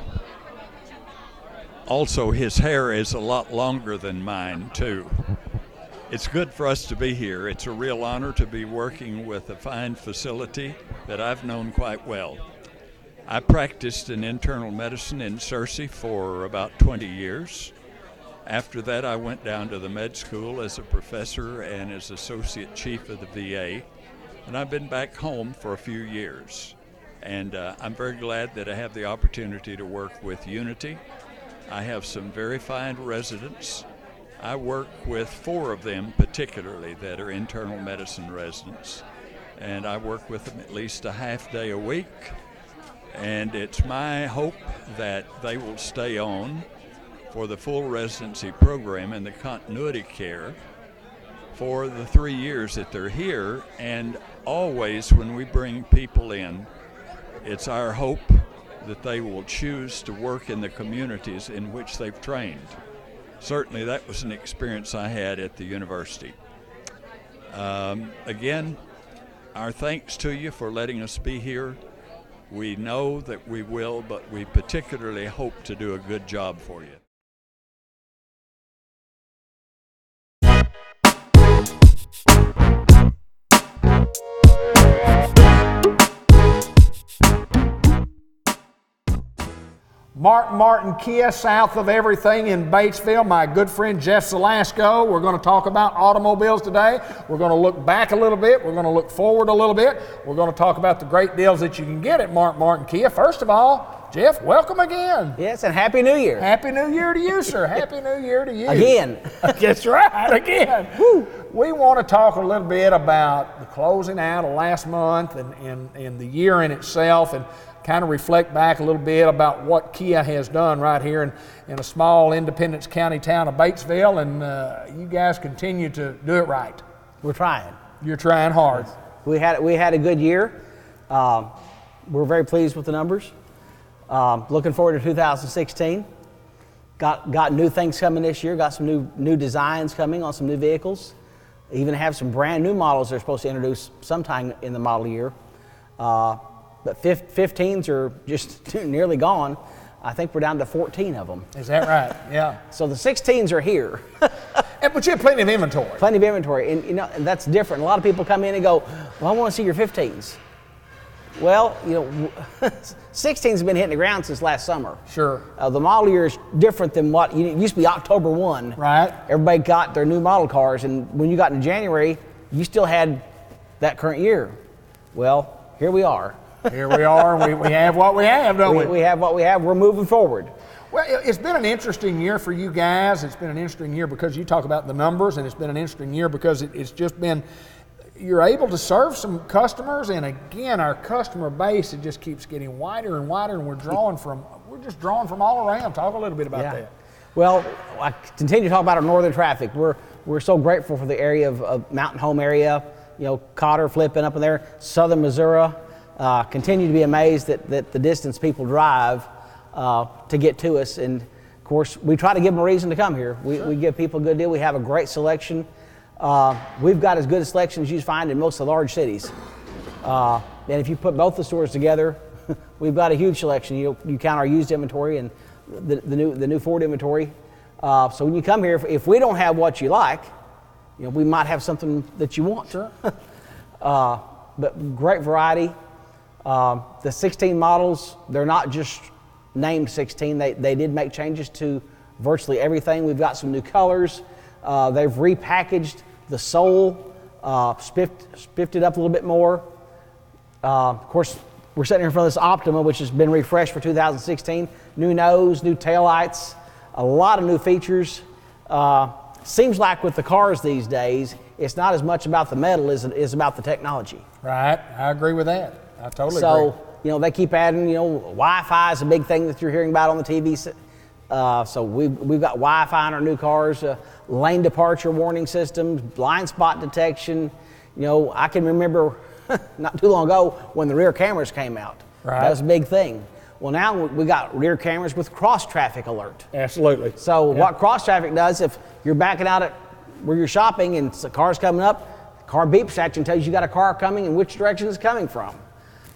Also, his hair is a lot longer than mine, too. It's good for us to be here. It's a real honor to be working with a fine facility that I've known quite well. I practiced in internal medicine in Searcy for about 20 years. After that, I went down to the med school as a professor and as associate chief of the VA, and I've been back home for a few years. And I'm very glad that I have the opportunity to work with Unity. I have some very fine residents. I work with 4 of them particularly that are internal medicine residents, and I work with them at least a half day a week. And it's my hope that they will stay on for the full residency program and the continuity care for the 3 years that they're here. And always when we bring people in, it's our hope that they will choose to work in the communities in which they've trained. Certainly that was an experience I had at the university. Again, our thanks to you for letting us be here. We know that we will, but we particularly hope to do a good job for you. Martin Kia, south of everything in Batesville. My good friend Jeff Salasco. We're going to talk about automobiles today. We're going to look back a little bit. We're going to look forward a little bit. We're going to talk about the great deals that you can get at Martin Kia. First of all, Jeff, welcome again. Yes, and Happy New Year. Happy New Year to you, sir. Happy New Year to you. Again. That's right, again. Woo. We want to talk a little bit about the closing out of last month and the year in itself, and kind of reflect back a little bit about what Kia has done right here in a small Independence County town of Batesville, and you guys continue to do it right. We're trying. You're trying hard. We had a good year. We're very pleased with the numbers. Looking forward to 2016. Got new things coming this year. Got some new designs coming on some new vehicles. Even have some brand new models they're supposed to introduce sometime in the model year. But 15s are just nearly gone. I think we're down to 14 of them. Is that right? Yeah. So the 16s are here. But you have plenty of inventory. Plenty of inventory, and and that's different. A lot of people come in and go, "Well, I want to see your 15s." Well, 16s have been hitting the ground since last summer. Sure. The model year is different than what it used to be. October 1. Right. Everybody got their new model cars, and when you got into January, you still had that current year. Well, here we are. Here we are, and we have what we have, don't we? We have what we have. We're moving forward. Well, it's been an interesting year for you guys. It's been an interesting year because you talk about the numbers, and it's been an interesting year because it's just been, you're able to serve some customers, and again, our customer base, it just keeps getting wider and wider, and we're just drawing from all around. Talk a little bit about that. Well, I continue to talk about our northern traffic. We're so grateful for the area of Mountain Home area, Cotter, Flippin up in there, southern Missouri. Continue to be amazed that the distance people drive to get to us, and of course we try to give them a reason to come here. We give people a good deal. We have a great selection. We've got as good a selection as you find in most of the large cities, and if you put both the stores together, we've got a huge selection. You count our used inventory and the new Ford inventory. So when you come here, if we don't have what you like, we might have something that you want. Sure. But great variety. The 16 models, they're not just named 16. They did make changes to virtually everything. We've got some new colors. They've repackaged the sole, spiffed it up a little bit more. Of course, we're sitting here in front of this Optima, which has been refreshed for 2016. New nose, new taillights, a lot of new features. Seems like with the cars these days, it's not as much about the metal as it is about the technology. Right, I agree with that. I totally agree. So, they keep adding, Wi-Fi is a big thing that you're hearing about on the TV. So we've got Wi-Fi in our new cars, lane departure warning systems, blind spot detection. I can remember not too long ago when the rear cameras came out. Right. That was a big thing. Well, now we got rear cameras with cross traffic alert. Absolutely. So what cross traffic does, if you're backing out at where you're shopping and the car's coming up, the car beeps at you and tells you got a car coming and which direction it's coming from.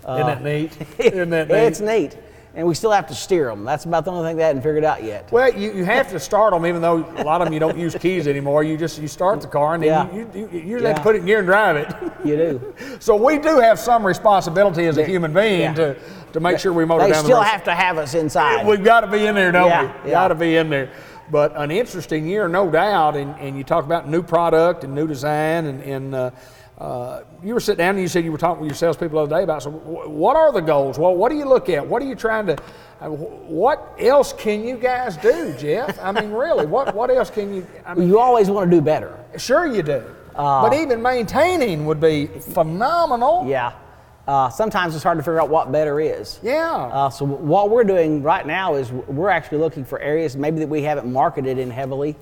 Isn't that neat? Isn't that neat? It's neat. And we still have to steer them. That's about the only thing they hadn't figured out yet. Well, you have to start them, even though a lot of them you don't use keys anymore. You start the car and then you usually have to put it in gear and drive it. You do. So we do have some responsibility as a human being to make sure we motor down the road. They still have to have us inside. We've got to be in there, don't we? Yeah. Got to be in there. But an interesting year, no doubt. And you talk about new product and new design and you were sitting down and you said you were talking with your salespeople the other day about, so what are the goals? Well, what do you look at? What are you trying to, what else can you guys do, Jeff? I mean, really, what else can you, I mean, you always want to do better. Sure you do. But even maintaining would be phenomenal. Yeah. Sometimes it's hard to figure out what better is. Yeah. So what we're doing right now is we're actually looking for areas maybe that we haven't marketed in heavily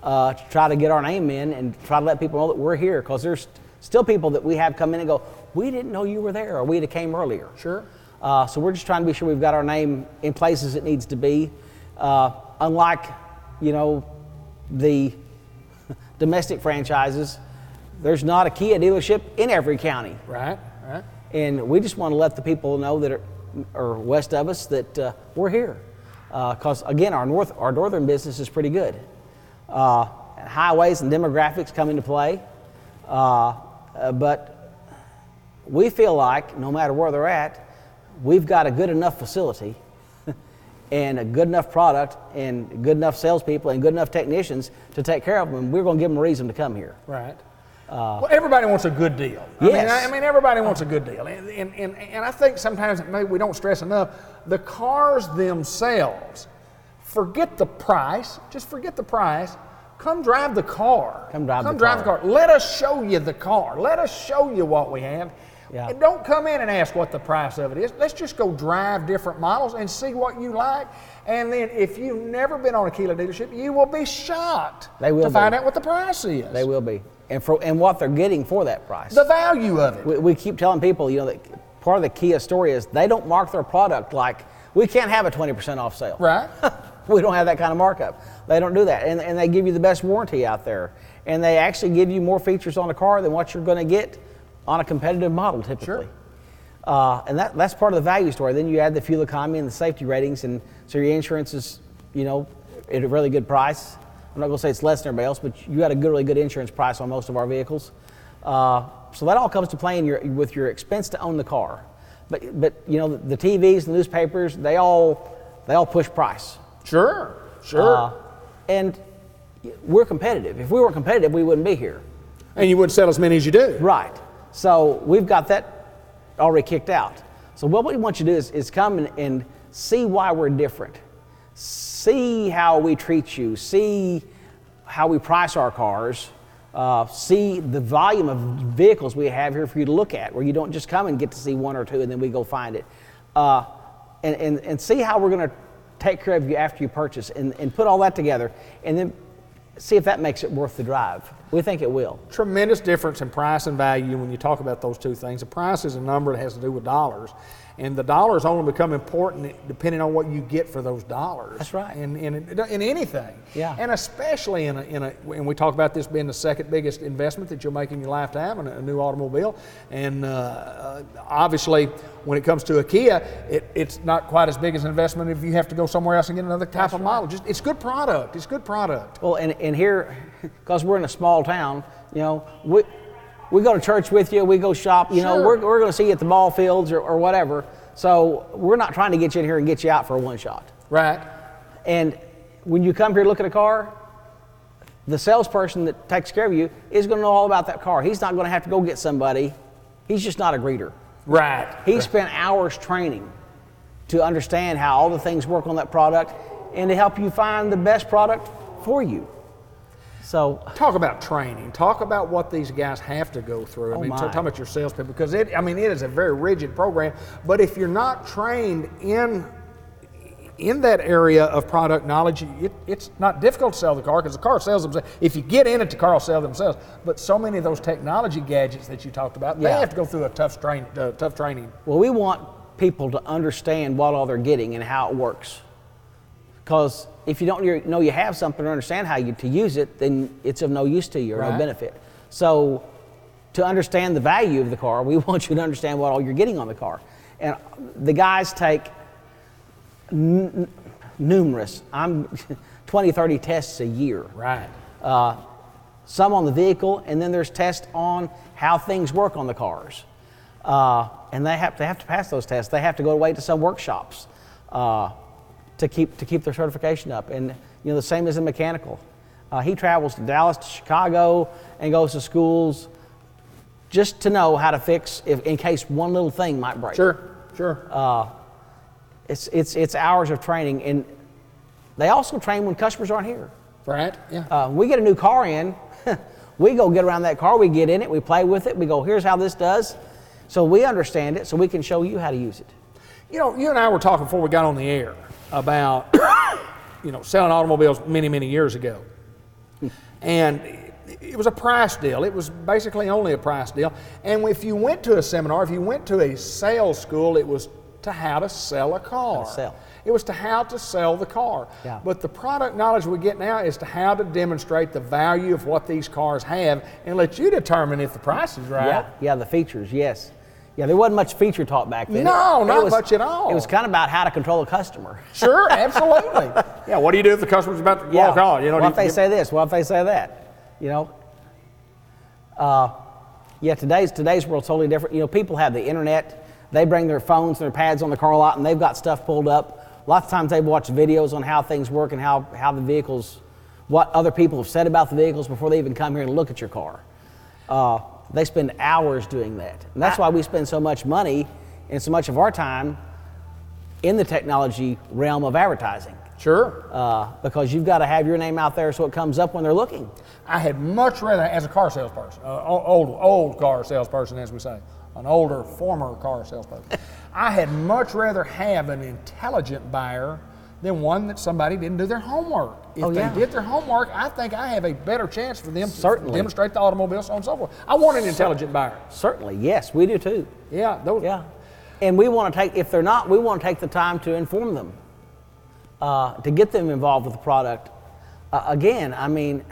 to try to get our name in and try to let people know that we're here, because there's still people that we have come in and go, we didn't know you were there, or we'd have came earlier. Sure. So we're just trying to be sure we've got our name in places it needs to be. Unlike, the domestic franchises, there's not a Kia dealership in every county. Right. And we just want to let the people know that are west of us that we're here. Because again, our northern business is pretty good. Highways and demographics come into play. But we feel like no matter where they're at, we've got a good enough facility and a good enough product and good enough salespeople and good enough technicians to take care of them, and we're going to give them a reason to come here. Right. Well, everybody wants a good deal. Yes. I mean, everybody wants a good deal. And I think sometimes maybe we don't stress enough, the cars themselves, forget the price, just forget the price. Come drive the car. Come drive the car. Let us show you the car. Let us show you what we have. Yeah. And don't come in and ask what the price of it is. Let's just go drive different models and see what you like. And then if you've never been on a Kia dealership, you will be shocked to find out what the price is. They will be. And what they're getting for that price. The value of it. We keep telling people, that part of the Kia story is they don't mark their product like, we can't have a 20% off sale. Right. We don't have that kind of markup. They don't do that. And they give you the best warranty out there. And they actually give you more features on a car than what you're going to get on a competitive model typically. Sure. And that's part of the value story. Then you add the fuel economy and the safety ratings, and so your insurance is, at a really good price. I'm not going to say it's less than everybody else, but you got a really good insurance price on most of our vehicles. So that all comes to play with your expense to own the car. But the TVs, the newspapers, they all push price. Sure. And we're competitive. If we weren't competitive, we wouldn't be here. And you wouldn't sell as many as you do. Right. So we've got that already kicked out. So what we want you to do is come and see why we're different. See how we treat you. See how we price our cars. See the volume of vehicles we have here for you to look at, where you don't just come and get to see one or two and then we go find it. And see how we're going to take care of you after you purchase, and put all that together, and then see if that makes it worth the drive. We think it will. Tremendous difference in price and value when you talk about those two things. The price is a number that has to do with dollars, and the dollars only become important depending on what you get for those dollars. That's right. In anything. Yeah. And especially and we talk about this being the second biggest investment that you'll make in your lifetime in a new automobile. And obviously, when it comes to a Kia, it's not quite as big as an investment if you have to go somewhere else and get another type of model. It's good product. It's good product. Well, and here, because we're in a small town, we go to church with you, we go shop, Sure. we're going to see you at the ball fields or whatever. So we're not trying to get you in here and get you out for a one shot. Right. And when you come here to look at a car, the salesperson that takes care of you is going to know all about that car. He's not going to have to go get somebody. He's just not a greeter. Right. He spent hours training to understand how all the things work on that product and to help you find the best product for you. So talk about training. Talk about what these guys have to go through. Talk about your salespeople, because it is a very rigid program. But if you're not trained in that area of product knowledge, it's not difficult to sell the car, because the car sells themselves. If you get in it, the car will sell themselves. But so many of those technology gadgets that you talked about, they have to go through a tough training. Well, we want people to understand what all they're getting and how it works. Because if you don't know you have something or understand how to use it, then it's of no use to you or no benefit. So to understand the value of the car, we want you to understand what all you're getting on the car. And the guys take numerous, 20, 30 tests a year. Right. Some on the vehicle, and then there's tests on how things work on the cars. And they have to pass those tests. They have to go away to some workshops to keep their certification up. And the same as in mechanical. He travels to Dallas, to Chicago, and goes to schools just to know how to fix in case one little thing might break. Sure. It's hours of training, and they also train when customers aren't here. Right. Yeah. We get a new car in, we go get around that car, we get in it, we play with it, we go, here's how this does, so we understand it, so we can show you how to use it. You and I were talking before we got on the air about selling automobiles many, many years ago, and it was a price deal. It was basically only a price deal. And if you went to a seminar, if you went to a sales school, it was to how to sell a car. It was to how to sell the car. Yeah. But the product knowledge we get now is to how to demonstrate the value of what these cars have and let you determine if the price is right. Yeah, the features, yes. Yeah, there wasn't much feature talk back then. No, not much at all. It was kind of about how to control a customer. Sure, absolutely. Yeah, what do you do if the customer's about to walk on? What if they say this? What if they say that? Today's world's totally different. People have the internet. They bring their phones and their pads on the car lot, and they've got stuff pulled up. Lots of times they watch videos on how things work and how the vehicles, what other people have said about the vehicles before they even come here and look at your car. They spend hours doing that. And that's why we spend so much money and so much of our time in the technology realm of advertising. Sure. Because you've got to have your name out there so it comes up when they're looking. I had much rather, as a car salesperson, old car salesperson, as we say, an older, former car salesperson, I had much rather have an intelligent buyer than one that somebody didn't do their homework. If they did their homework, I think I have a better chance for them to demonstrate the automobile, so on and so forth. I want an intelligent buyer. Certainly, yes, we do too. Yeah. And we want to take, if they're not, we want to take the time to inform them, to get them involved with the product. Again, I mean,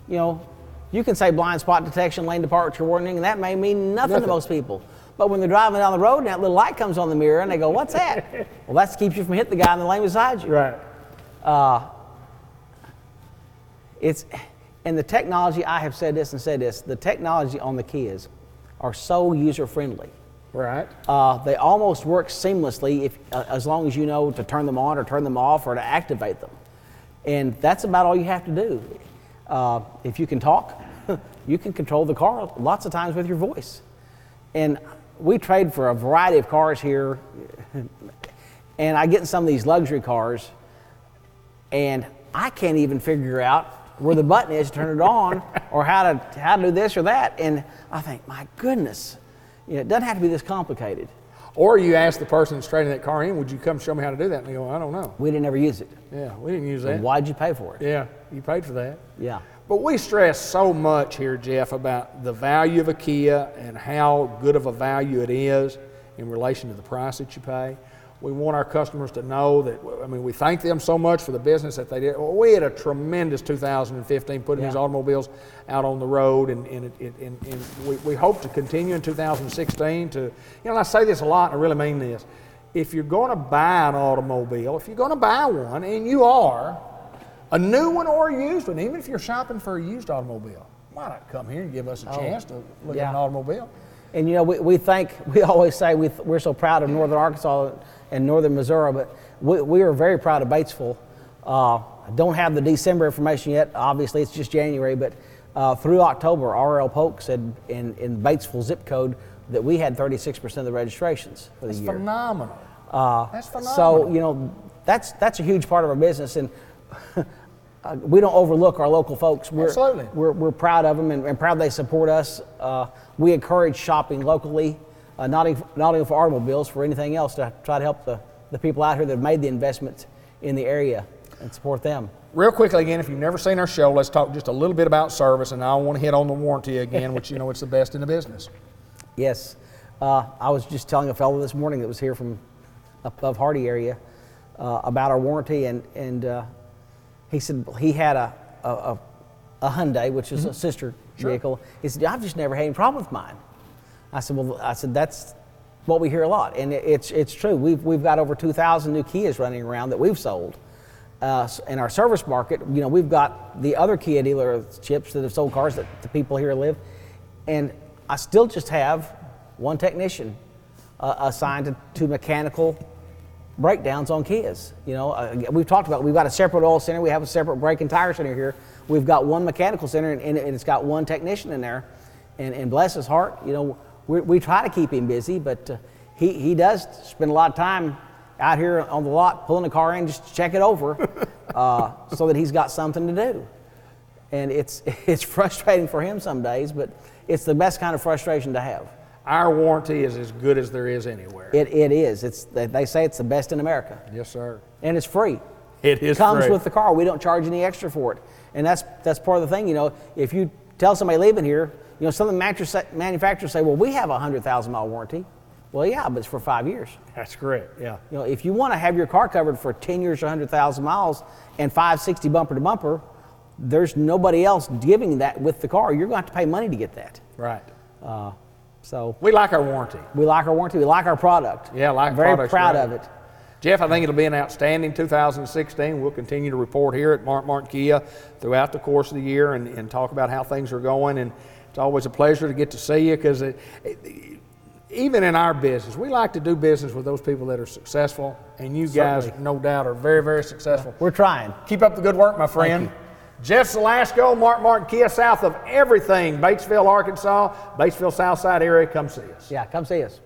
you can say blind spot detection, lane departure warning, and that may mean nothing to most people. But when they're driving down the road and that little light comes on the mirror and they go, what's that? Well, that keeps you from hitting the guy in the lane beside you. Right. And the technology, I have said this, the technology on the Kias are so user-friendly. Right. They almost work seamlessly as long as you know to turn them on or turn them off or to activate them. And that's about all you have to do. If you can talk, you can control the car lots of times with your voice. And we trade for a variety of cars here, and I get in some of these luxury cars, and I can't even figure out where the button is to turn it on or how to do this or that. And I think, my goodness, it doesn't have to be this complicated. Or you ask the person that's trading that car in, would you come show me how to do that? And they go, I don't know. We didn't ever use it. Yeah, we didn't use that. Why'd you pay for it? Yeah, you paid for that. Yeah. But we stress so much here, Jeff, about the value of a Kia and how good of a value it is in relation to the price that you pay. We want our customers to know that, we thank them so much for the business that they did. We had a tremendous 2015 putting these automobiles out on the road, and we hope to continue in 2016 to, and I say this a lot, and I really mean this. If you're going to buy an automobile, if you're going to buy one, and you are, a new one or a used one, even if you're shopping for a used automobile, why not come here and give us a chance to look at an automobile? And we always say we're so proud of Northern Arkansas and Northern Missouri, but we are very proud of Batesville. I don't have the December information yet, obviously it's just January, but through October, R.L. Polk said in Batesville zip code that we had 36% of the registrations for the year. That's phenomenal. That's phenomenal. So, that's a huge part of our business, and we don't overlook our local folks. Absolutely. We're proud of them and proud they support us. We encourage shopping locally, not only for automobiles, for anything else, to try to help the people out here that have made the investments in the area and support them. Real quickly again, if you've never seen our show, let's talk just a little bit about service, and I want to hit on the warranty again, which it's the best in the business. Yes. I was just telling a fellow this morning that was here from up above Hardy area about our warranty, and he said he had a Hyundai, which is a sister vehicle. He said, I've just never had any problem with mine. I said, that's what we hear a lot, and it's true. We've got over 2,000 new Kias running around that we've sold. In our service market, you know, we've got the other Kia dealerships that have sold cars that the people here live, and I still just have one technician assigned to mechanical breakdowns on Kias. You know, we've talked about, we've got a separate oil center, we have a separate brake and tire center here. We've got one mechanical center, and it's got one technician in there. And bless his heart, you know, we try to keep him busy, but he does spend a lot of time out here on the lot pulling the car in just to check it over so that he's got something to do. And it's frustrating for him some days, but it's the best kind of frustration to have. Our warranty is as good as there is anywhere. It is. They say it's the best in America. Yes, sir. And it's free. It is comes free. with the car. We don't charge any extra for it. And that's part of the thing. You know, if you tell somebody leaving here, you know, some of the mattress manufacturers say, well, we have a 100,000-mile warranty. Well, yeah, but it's for 5 years. That's correct, yeah. You know, if you want to have your car covered for 10 years or 100,000 miles and 560 bumper to bumper, there's nobody else giving that with the car. You're going to have to pay money to get that. Right. So we like our warranty. We like our warranty. We like our product. Yeah, like very proud of it. Jeff, I think it'll be an outstanding 2016. We'll continue to report here at Martin Kia throughout the course of the year and talk about how things are going. And it's always a pleasure to get to see you, because even in our business, we like to do business with those people that are successful. And you guys, no doubt, are very, very successful. We're trying. Keep up the good work, my friend. Jeff Salasco, Martin Kia, south of everything. Batesville, Arkansas, Batesville, Southside area. Come see us. Yeah, come see us.